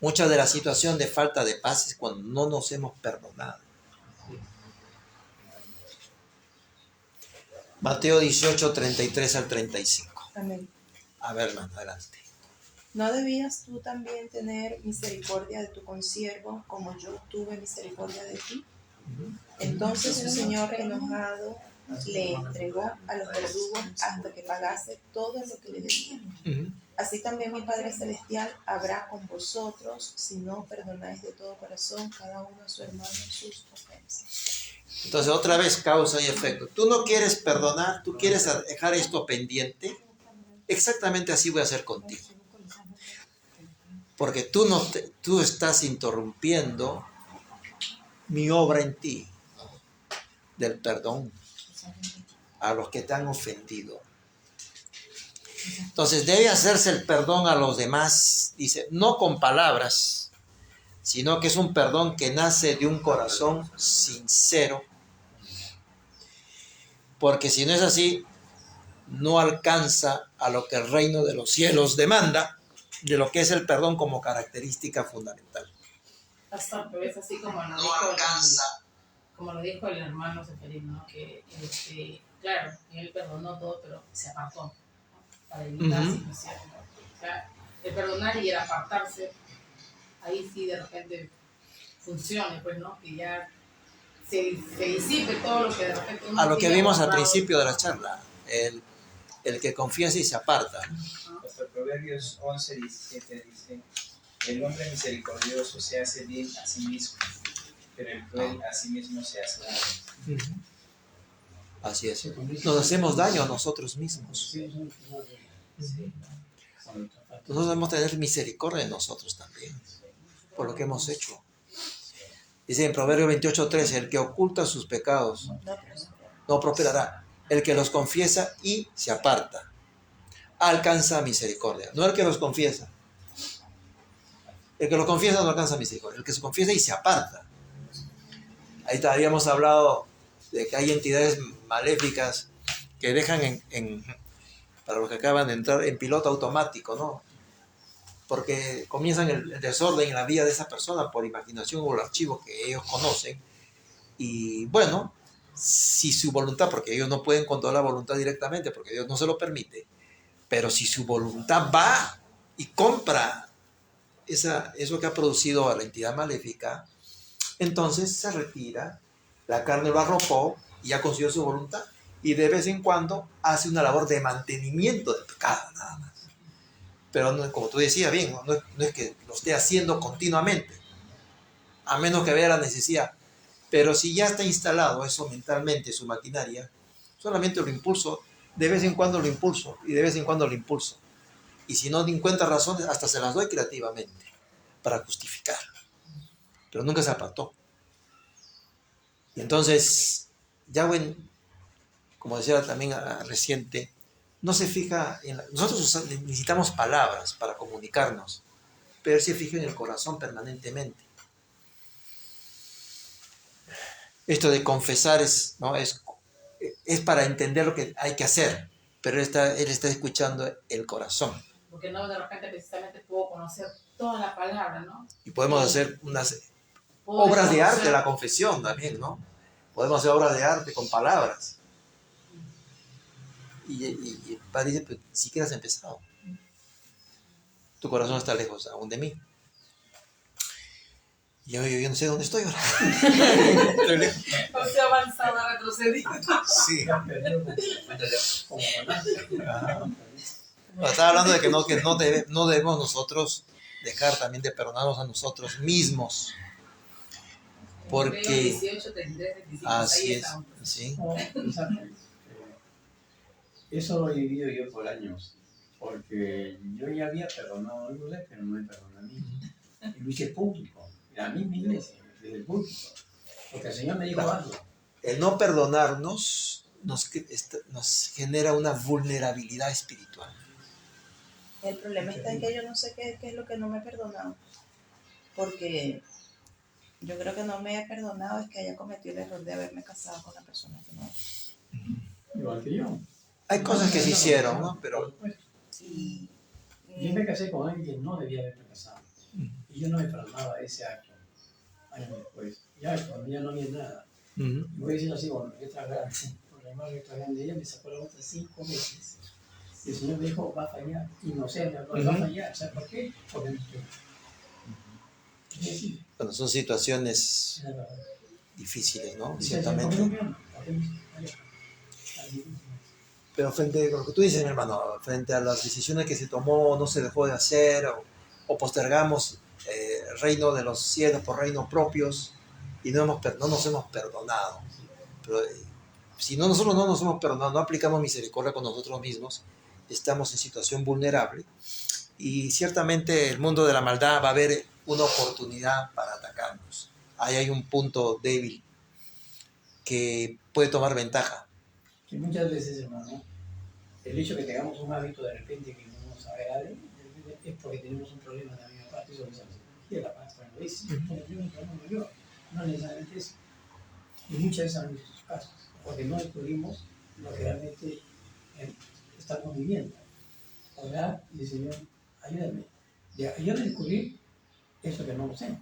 Mucha de la situación de falta de paz es cuando no nos hemos perdonado. Mateo 18, 33 al 35. Amén. A ver, hermano, adelante. ¿No debías tú también tener misericordia de tu consiervo como yo tuve misericordia de ti? Entonces su señor enojado le entregó a los verdugos hasta que pagase todo lo que le debía. Así también mi Padre Celestial habrá con vosotros si no perdonáis de todo corazón cada uno a su hermano sus ofensas. Entonces, otra vez, causa y efecto. Tú no quieres perdonar, tú quieres dejar esto pendiente. Exactamente así voy a hacer contigo. Porque tú estás interrumpiendo mi obra en ti, del perdón a los que te han ofendido. Entonces, debe hacerse el perdón a los demás, dice, no con palabras, sino que es un perdón que nace de un corazón sincero. Porque si no es así, no alcanza a lo que el reino de los cielos demanda, de lo que es el perdón como característica fundamental. Pastor, pero es así como lo dijo el hermano Seferino, ¿no? Que claro, él perdonó todo, pero se apartó, ¿no? Para evitar situaciones, ¿no? O sea, el perdonar y el apartarse, ahí sí de repente funcione, pues, ¿no? Que ya se disipe todo lo que de repente uno A lo que tiene vimos al guardado. principio de la charla, el que confiesa y se aparta. Hasta Proverbios 11, 17 dice: el hombre misericordioso se hace bien a sí mismo, pero el cruel a sí mismo se hace daño. Así es. Nos hacemos daño a nosotros mismos. Nosotros debemos tener misericordia de nosotros también, por lo que hemos hecho. Dice en Proverbios 28:13, el que oculta sus pecados no prosperará. El que los confiesa y se aparta alcanza misericordia. No el que los confiesa. El que los confiesa no alcanza misericordia. El que se confiesa y se aparta. Ahí habíamos hablado de que hay entidades maléficas que dejan para los que acaban de entrar, en piloto automático, ¿no? Porque comienzan el desorden en la vida de esa persona por imaginación o el archivo que ellos conocen. Y bueno, si su voluntad, porque ellos no pueden controlar la voluntad directamente, porque Dios no se lo permite, pero si su voluntad va y compra eso que ha producido a la entidad maléfica, entonces se retira, la carne lo arropó y ya consiguió su voluntad, y de vez en cuando hace una labor de mantenimiento del pecado, nada más. Pero no, como tú decías bien, no es que lo esté haciendo continuamente, a menos que vea la necesidad. Pero si ya está instalado eso mentalmente, su maquinaria, solamente lo impulso, de vez en cuando lo impulso, y de vez en cuando lo impulso. Y si no encuentra razones, hasta se las doy creativamente, para justificar. Pero nunca se apartó. Y entonces, Yahweh, como decía también reciente, no se fija en nosotros necesitamos palabras para comunicarnos, pero Él se fija en el corazón permanentemente. Esto de confesar es para entender lo que hay que hacer, pero Él está escuchando el corazón. Porque no de repente precisamente puedo conocer toda la palabra, ¿no? Y podemos hacer unas obras de arte, la confesión también, ¿no? Podemos hacer obras de arte con palabras. Y el Padre dice, pues ni siquiera has empezado. Tu corazón está lejos aún de mí. Y yo no sé dónde estoy ahora. Estoy lejos. No se ha avanzado, ha retrocedido. Sí. Estaba hablando de que no debemos nosotros dejar también de perdonarnos a nosotros mismos. Porque 18, 33, 25, así es. ¿Sí? Eso lo he vivido yo por años, porque yo ya había perdonado a Lula, pero no me perdonó a mí. Y lo hice público, a mí mi iglesia, desde el público. Porque el Señor me dijo algo. El no perdonarnos nos genera una vulnerabilidad espiritual. El problema está en que yo no sé qué es lo que no me he perdonado. Porque yo creo que no me he perdonado es que haya cometido el error de haberme casado con una persona que no es. Igual que yo. Hay cosas que se hicieron, ¿no? Pero Y yo me casé con alguien que no debía haberme casado. Y yo no me perdonaba ese acto, años después. Ya cuando ya no había nada. Y voy a decirlo así, bueno, yo trabajaba, por la imagen que trabajaba de ella, me sacó la otra 5 veces. Y el Señor me dijo, va a fallar. Y no sé, va a fallar. ¿Sabes por qué? Porque no estoy. Bueno, son situaciones difíciles, ¿no? Y Ciertamente. Pero frente a lo que tú dices, mi hermano, frente a las decisiones que se tomó, no se dejó de hacer, o postergamos el reino de los cielos por reinos propios, y no nos hemos perdonado. Pero si nosotros no nos hemos perdonado, no aplicamos misericordia con nosotros mismos, estamos en situación vulnerable, y ciertamente el mundo de la maldad va a haber una oportunidad para atacarnos. Ahí hay un punto débil que puede tomar ventaja. Que muchas veces, hermano, el hecho de que tengamos un hábito de repente que no nos agrade, es porque tenemos un problema también aparte sobre esa psicología, la paz, cuando es yo, no necesariamente eso. Y muchas veces han visto sus casos, porque no descubrimos lo que realmente estamos viviendo. Orar y decir, Señor, ayúdame. Yo descubrí eso que no sé.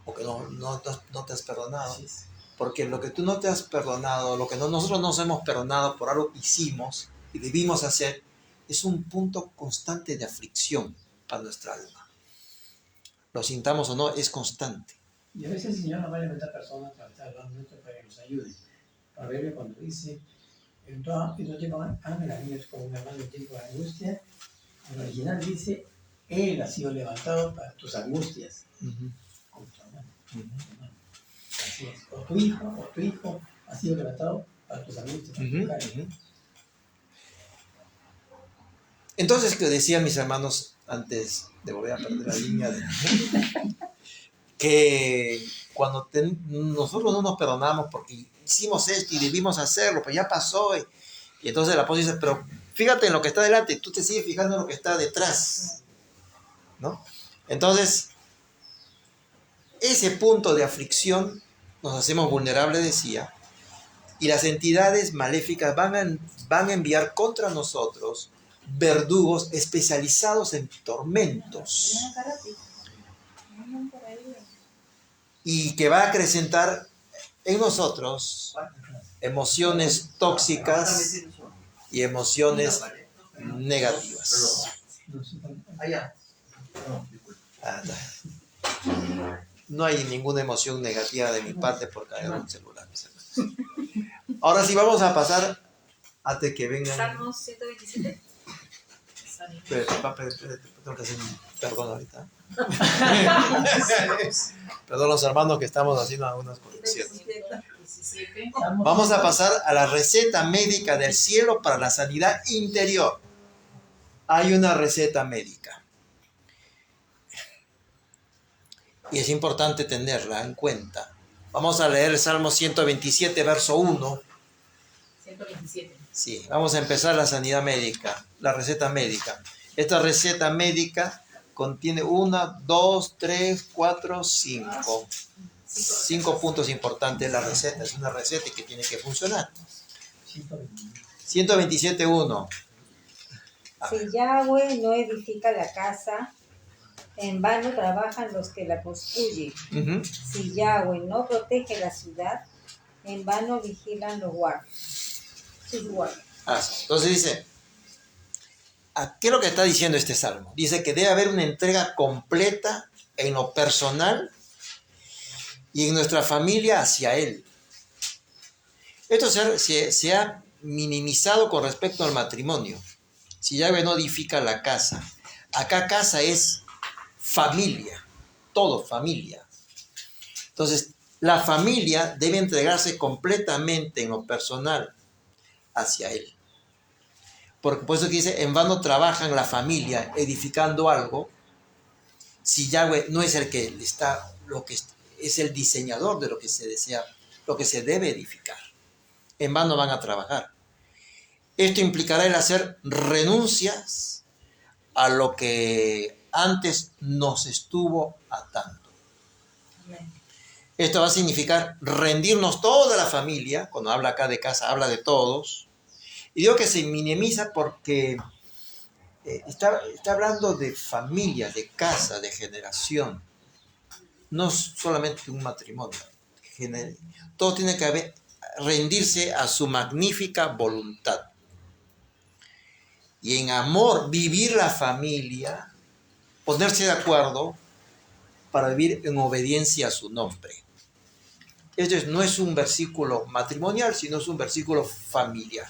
Porque no te has perdonado. Así es. Porque lo que tú no te has perdonado, lo que nosotros nos hemos perdonado por algo que hicimos y debimos hacer, es un punto constante de aflicción para nuestra alma. Lo sintamos o no, es constante. Y a veces el Señor nos va a levantar personas para estar hablando para que nos ayuden. Para ver cuando dice, en todo tiempo, la niña es como un hermano en tiempo de angustia. En el original dice, Él ha sido levantado para tus angustias. Como tu hermano. Así es. O tu hijo ha sido levantado para tus angustias. Entonces, que decían mis hermanos, antes de volver a perder la línea, que cuando nosotros no nos perdonamos porque hicimos esto y debimos hacerlo, pues ya pasó, y entonces el apóstol dice, pero fíjate en lo que está delante, tú te sigues fijando en lo que está detrás, ¿no? Entonces, ese punto de aflicción nos hacemos vulnerables, decía, y las entidades maléficas van a enviar contra nosotros verdugos especializados en tormentos, y que va a acrecentar en nosotros emociones tóxicas y emociones negativas. No hay ninguna emoción negativa de mi parte por caer en un celular, mis hermanos. Ahora sí vamos a pasar hasta que vengan. Salmos 127. Espérate, tengo que hacer un perdón ahorita. Perdón los hermanos que estamos haciendo algunas correcciones. 17. Vamos a pasar a la receta médica del cielo para la sanidad interior. Hay una receta médica. Y es importante tenerla en cuenta. Vamos a leer el Salmo 127, verso 1. 127. Sí, vamos a empezar la sanidad médica, la receta médica. Esta receta médica contiene 1, 2, 3, 4, 5. 5 puntos importantes. La receta es una receta que tiene que funcionar. 127.1. Si Yahweh no edifica la casa, en vano trabajan los que la construyen. Si Yahweh no protege la ciudad, en vano vigilan los guardias. Entonces dice, ¿qué es lo que está diciendo este salmo? Dice que debe haber una entrega completa en lo personal y en nuestra familia hacia Él. Esto se ha minimizado con respecto al matrimonio. Si Yahweh no edifica la casa, acá casa es familia, todo familia. Entonces, la familia debe entregarse completamente en lo personal hacia Él. Porque por eso que dice, en vano trabajan la familia edificando algo, si Yahweh no es el que está, lo que es el diseñador de lo que se desea, lo que se debe edificar. En vano van a trabajar. Esto implicará el hacer renuncias a lo que antes nos estuvo atando. Esto va a significar rendirnos toda la familia. Cuando habla acá de casa, habla de todos. Y digo que se minimiza porque está hablando de familia, de casa, de generación. no solamente un matrimonio, todo tiene que rendirse a su magnífica voluntad. Y en amor, vivir la familia, ponerse de acuerdo para vivir en obediencia a su nombre. Esto no es un versículo matrimonial, sino es un versículo familiar.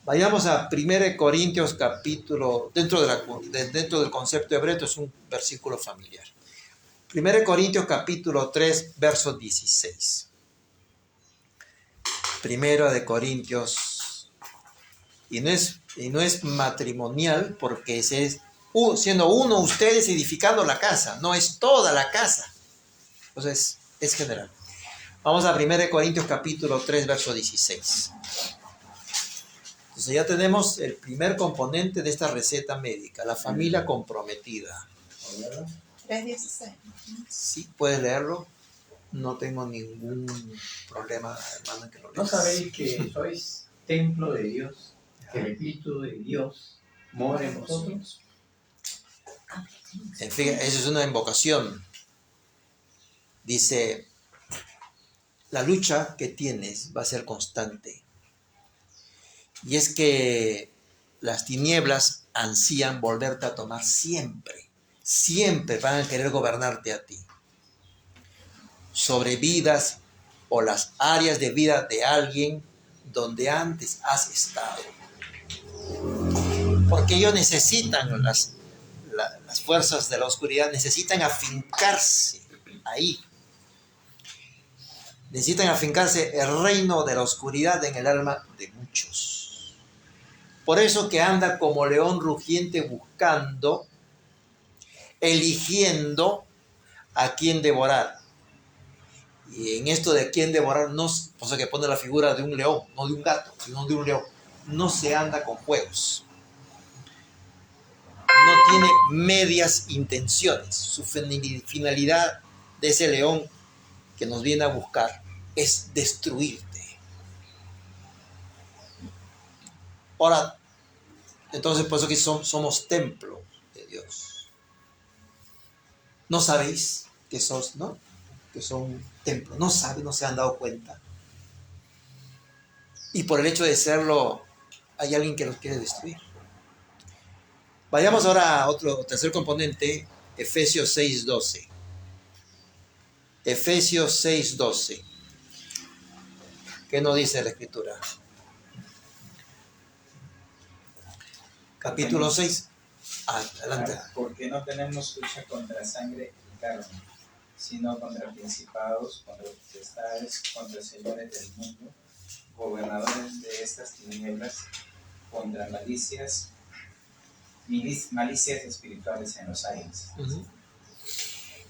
Vayamos a 1 Corintios capítulo, dentro del concepto hebreo, es un versículo familiar. 1 Corintios capítulo 3, verso 16. 1 Corintios, y no es matrimonial, porque siendo uno ustedes edificando la casa, no es toda la casa. Entonces, es general. Vamos a 1 Corintios capítulo 3, verso 16. Entonces ya tenemos el primer componente de esta receta médica, la familia comprometida. 3:16. Sí, puedes leerlo. No tengo ningún problema, hermano, en que lo leas. ¿No sabéis que sois templo de Dios, que el Espíritu de Dios mora en vosotros? En fin, eso es una invocación. Dice, la lucha que tienes va a ser constante. Y es que las tinieblas ansían volverte a tomar siempre. Siempre van a querer gobernarte a ti. Sobre vidas o las áreas de vida de alguien donde antes has estado. Porque ellos necesitan, las fuerzas de la oscuridad necesitan afincarse ahí. Necesitan afincarse el reino de la oscuridad en el alma de muchos. Por eso que anda como león rugiente buscando, eligiendo a quién devorar. Y en esto de quién devorar, no, por eso que pone la figura de un león, no de un gato, sino de un león. No se anda con juegos. No tiene medias intenciones. Su finalidad de ese león que nos viene a buscar es destruirte. Ahora, entonces por eso que somos templo de Dios. ¿No sabéis que sos, no? Que son templos? No saben, no se han dado cuenta. Y por el hecho de serlo, hay alguien que los quiere destruir. Vayamos ahora a otro tercer componente, Efesios 6:12. Efesios 6:12. ¿Qué nos dice la Escritura? Capítulo 6. Adelante. Porque no tenemos lucha contra sangre y carne, sino contra principados, contra potestades, contra señores del mundo, gobernadores de estas tinieblas, contra malicias espirituales en los aires.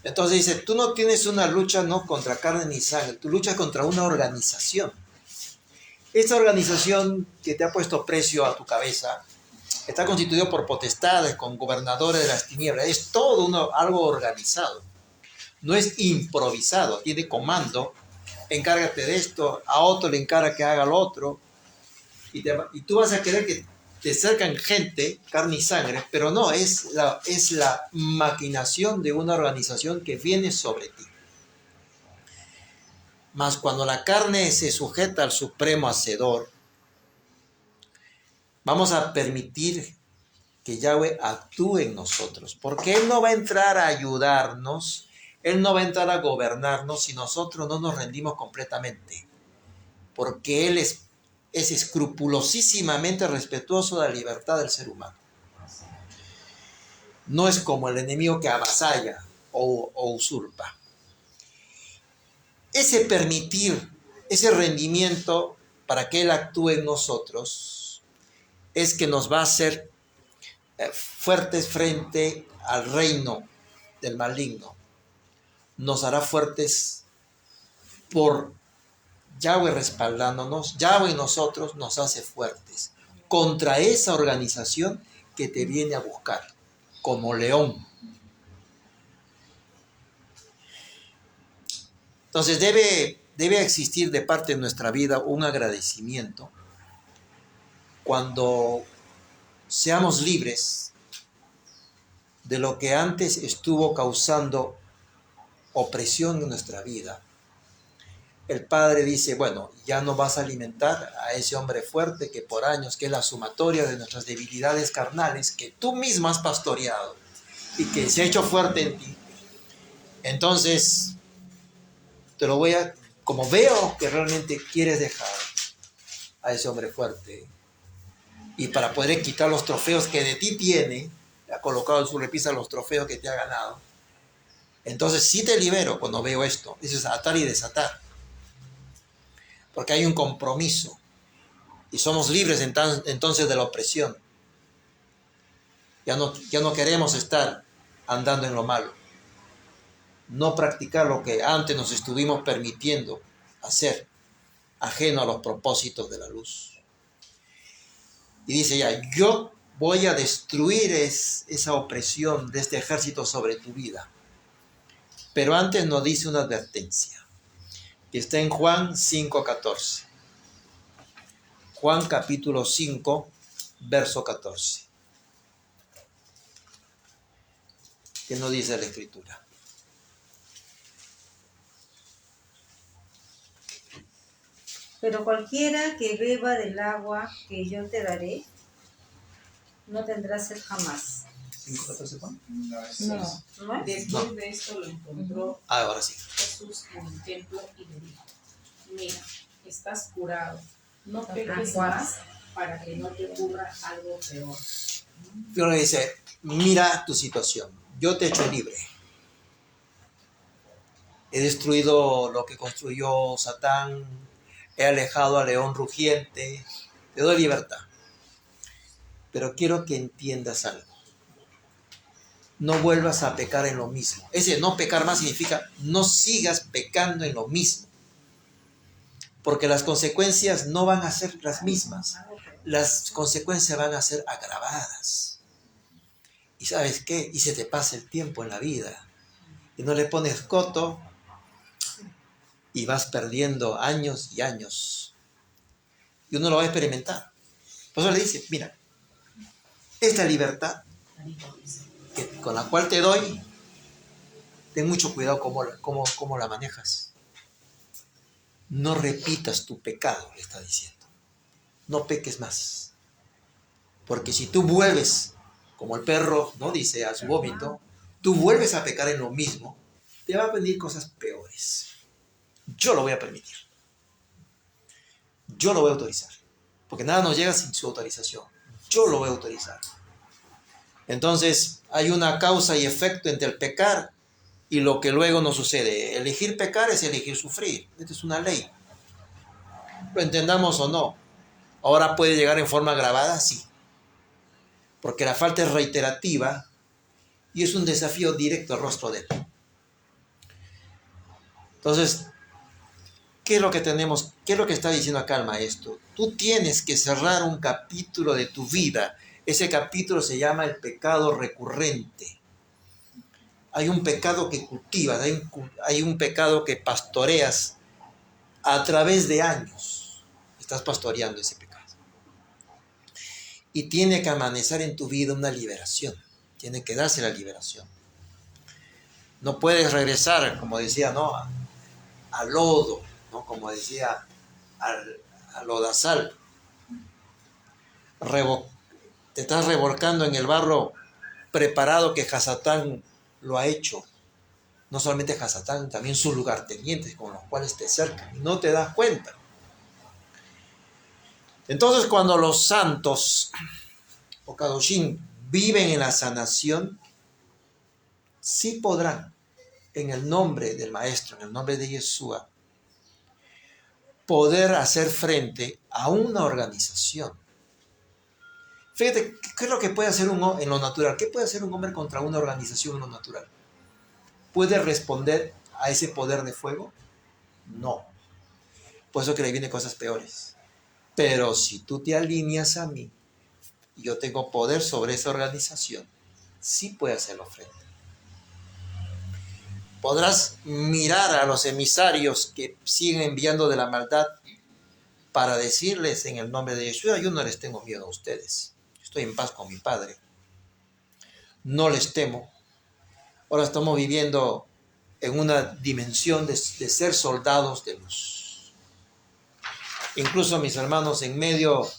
Entonces dice, tú no tienes una lucha no contra carne ni sangre, tú luchas contra una organización. Esta organización que te ha puesto precio a tu cabeza está constituido por potestades, con gobernadores de las tinieblas. Es todo algo organizado. No es improvisado, tiene comando. Encárgate de esto, a otro le encarga que haga lo otro. Y tú vas a querer que te acercan gente, carne y sangre, pero no, es la maquinación de una organización que viene sobre ti. Mas cuando la carne se sujeta al supremo hacedor, vamos a permitir que Yahweh actúe en nosotros, porque Él no va a entrar a ayudarnos, Él no va a entrar a gobernarnos si nosotros no nos rendimos completamente, porque Él es escrupulosísimamente respetuoso de la libertad del ser humano. No es como el enemigo que avasalla o usurpa. Ese permitir, ese rendimiento para que Él actúe en nosotros, es que nos va a hacer fuertes frente al reino del maligno. Nos hará fuertes por Yahweh respaldándonos. Yahweh y nosotros nos hace fuertes contra esa organización que te viene a buscar como león. Entonces debe existir de parte de nuestra vida un agradecimiento cuando seamos libres de lo que antes estuvo causando opresión en nuestra vida, el Padre dice, bueno, ya no vas a alimentar a ese hombre fuerte que por años, que es la sumatoria de nuestras debilidades carnales, que tú mismo has pastoreado y que se ha hecho fuerte en ti. Entonces, te lo voy a, como veo que realmente quieres dejar a ese hombre fuerte, y para poder quitar los trofeos que de ti tiene, ha colocado en su repisa los trofeos que te ha ganado, entonces sí te libero cuando veo esto. Eso es atar y desatar, porque hay un compromiso y somos libres entonces de la opresión. Ya no queremos estar andando en lo malo, no practicar lo que antes nos estuvimos permitiendo hacer, ajeno a los propósitos de la luz. Y dice ya, yo voy a destruir esa opresión de este ejército sobre tu vida. Pero antes nos dice una advertencia, que está en Juan 5:14. Juan capítulo 5, verso 14. ¿Qué nos dice la Escritura? Pero cualquiera que beba del agua que yo te daré, no tendrá sed jamás. ¿5:14 Juan? No, es No, eso. ¿no es? Después No. de esto lo encontró Ahora sí. Jesús en el templo y le dijo, mira, estás curado, no peques Agua. más para que no te ocurra algo peor. Pero le dice, mira tu situación, yo te he hecho libre. He destruido lo que construyó Satán, he alejado al león rugiente, te doy libertad. Pero quiero que entiendas algo. No vuelvas a pecar en lo mismo. Ese no pecar más significa no sigas pecando en lo mismo. Porque las consecuencias no van a ser las mismas. Las consecuencias van a ser agravadas. ¿Y sabes qué? Y se te pasa el tiempo en la vida. Y no le pones coto y vas perdiendo años y años. Y uno lo va a experimentar. Por eso le dice, mira, esta libertad con la cual te doy, ten mucho cuidado cómo la manejas. No repitas tu pecado, le está diciendo. No peques más. Porque si tú vuelves, como el perro, ¿no? Dice a su vómito, tú vuelves a pecar en lo mismo, te va a venir cosas peores. Yo lo voy a permitir. Yo lo voy a autorizar. Porque nada nos llega sin su autorización. Yo lo voy a autorizar. Entonces, hay una causa y efecto entre el pecar y lo que luego nos sucede. Elegir pecar es elegir sufrir. Esta es una ley. Lo entendamos o no. Ahora puede llegar en forma agravada, sí. Porque la falta es reiterativa y es un desafío directo al rostro de él. Entonces, ¿qué es lo que tenemos? ¿Qué es lo que está diciendo acá el maestro? Tú tienes que cerrar un capítulo de tu vida. Ese capítulo se llama el pecado recurrente. Hay un pecado que cultivas, hay un pecado que pastoreas a través de años. Estás pastoreando ese pecado. Y tiene que amanecer en tu vida una liberación. Tiene que darse la liberación. No puedes regresar, como decía, ¿no? Al lodo, ¿no? Como decía, al lodazal. Te estás revolcando en el barro preparado que Hasatán lo ha hecho. No solamente Hasatán, también sus lugartenientes con los cuales te cercan. Y no te das cuenta. Entonces, cuando los santos o Kadoshim viven en la sanación, sí podrán, en el nombre del Maestro, en el nombre de Yeshua, poder hacer frente a una organización. Fíjate, ¿qué es lo que puede hacer un hombre en lo natural? ¿Qué puede hacer un hombre contra una organización en lo natural? ¿Puede responder a ese poder de fuego? No. Por eso que le vienen cosas peores. Pero si tú te alineas a mí, y yo tengo poder sobre esa organización, sí puede hacerlo frente. Podrás mirar a los emisarios que siguen enviando de la maldad para decirles en el nombre de Yeshua, yo no les tengo miedo a ustedes. Estoy en paz con mi Padre. No les temo. Ahora estamos viviendo en una dimensión de ser soldados de luz. Incluso, mis hermanos, en medio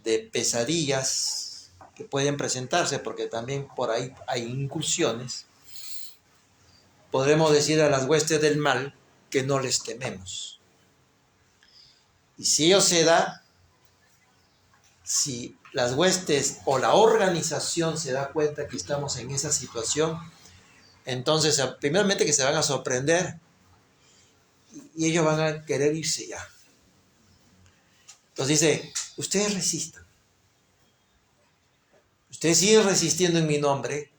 de pesadillas que pueden presentarse, porque también por ahí hay incursiones, podremos decir a las huestes del mal que no les tememos. Y si ello se da, si las huestes o la organización se da cuenta que estamos en esa situación, entonces primeramente que se van a sorprender y ellos van a querer irse ya. Entonces dice, ustedes resistan. Ustedes siguen resistiendo en mi nombre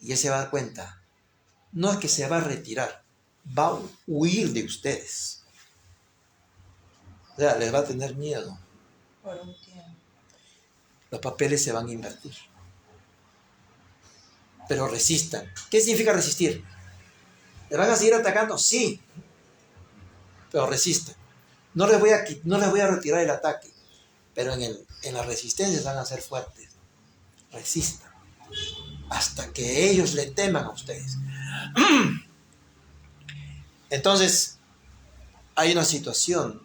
y él se va a dar cuenta. No es que se va a retirar, va a huir de ustedes. O sea, les va a tener miedo. Por un tiempo. Los papeles se van a invertir. Pero resistan. ¿Qué significa resistir? ¿Les van a seguir atacando? Sí. Pero resistan. No les voy a retirar el ataque. Pero en la resistencia van a ser fuertes. Resistan. Hasta que ellos le teman a ustedes. Entonces, hay una situación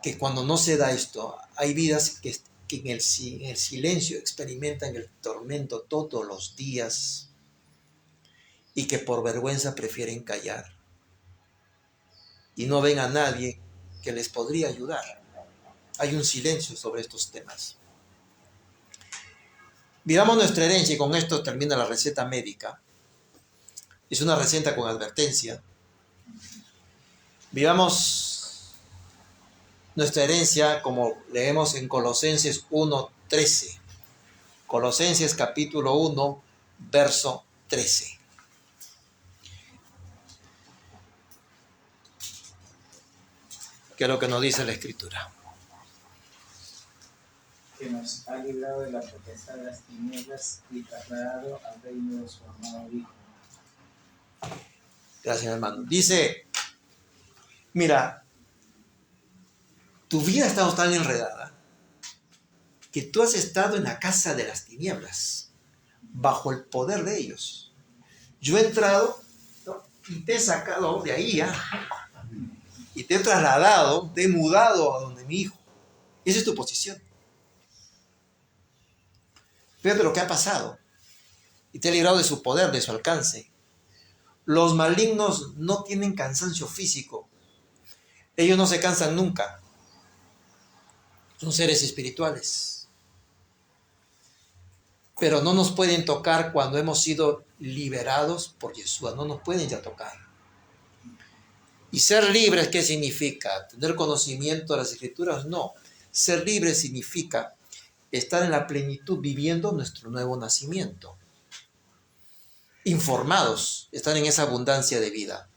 que cuando no se da esto, hay vidas que en el silencio experimentan el tormento todos los días y que por vergüenza prefieren callar y no ven a nadie que les podría ayudar. Hay un silencio sobre estos temas. Vivamos nuestra herencia y con esto termina la receta médica. Es una receta con advertencia. Vivamos nuestra herencia como leemos en Colosenses 1:13. Colosenses capítulo 1, verso 13. ¿Qué es lo que nos dice la Escritura? Que nos ha librado de la potestad de las tinieblas y trasladado al reino de su amado Hijo. Gracias, hermano. Dice, mira, tu vida ha estado tan enredada que tú has estado en la casa de las tinieblas, bajo el poder de ellos. Yo he entrado, ¿no?, y te he sacado de ahí, y te he trasladado, te he mudado a donde mi hijo. Esa es tu posición. Fíjate lo que ha pasado. Y te he librado de su poder, de su alcance. Los malignos no tienen cansancio físico. Ellos no se cansan nunca. Son seres espirituales. Pero no nos pueden tocar cuando hemos sido liberados por Yeshua. No nos pueden ya tocar. ¿Y ser libres qué significa? ¿Tener conocimiento de las Escrituras? No. Ser libre significa estar en la plenitud viviendo nuestro nuevo nacimiento. Informados, estar en esa abundancia de vida.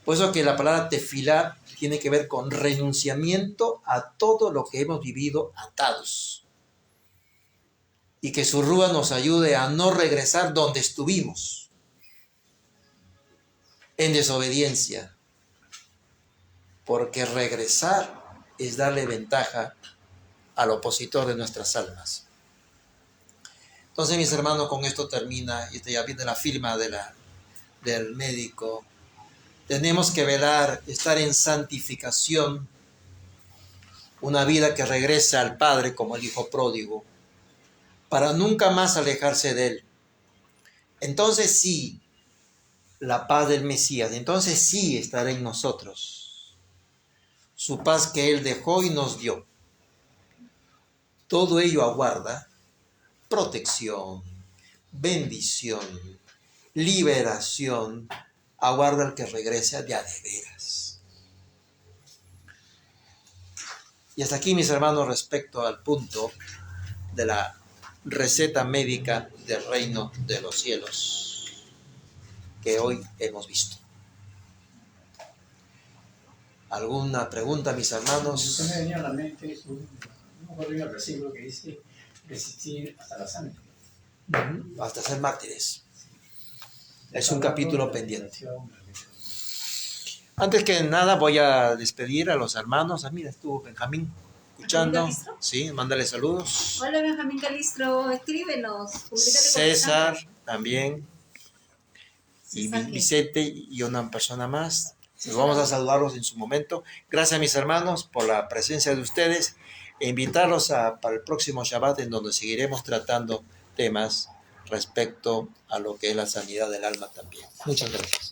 Por eso que la palabra tefilá tiene que ver con renunciamiento a todo lo que hemos vivido atados. Y que su rúa nos ayude a no regresar donde estuvimos, en desobediencia. Porque regresar es darle ventaja al opositor de nuestras almas. Entonces, mis hermanos, con esto termina, y ya viene la firma del médico. Tenemos que velar, estar en santificación, una vida que regresa al Padre como el Hijo pródigo, para nunca más alejarse de Él. Entonces sí, la paz del Mesías, entonces sí estará en nosotros. Su paz que Él dejó y nos dio. Todo ello aguarda protección, bendición, liberación, aguarda al que regrese de a de veras. Y hasta aquí, mis hermanos, respecto al punto de la receta médica del reino de los cielos que hoy hemos visto. ¿Alguna pregunta, mis hermanos? Usted me venía a la mente un versículo que dice resistir hasta la sangre. Hasta ser mártires. Es un capítulo pendiente. Antes que nada voy a despedir a los hermanos. Mira, estuvo Benjamín escuchando. Sí, mándale saludos. Hola Benjamín Calistro, escríbenos. César también. y Vicente y una persona más. Vamos a saludarlos en su momento. Gracias, mis hermanos, por la presencia de ustedes e invitarlos para el próximo Shabbat, en donde seguiremos tratando temas respecto a lo que es la sanidad del alma también. Muchas gracias.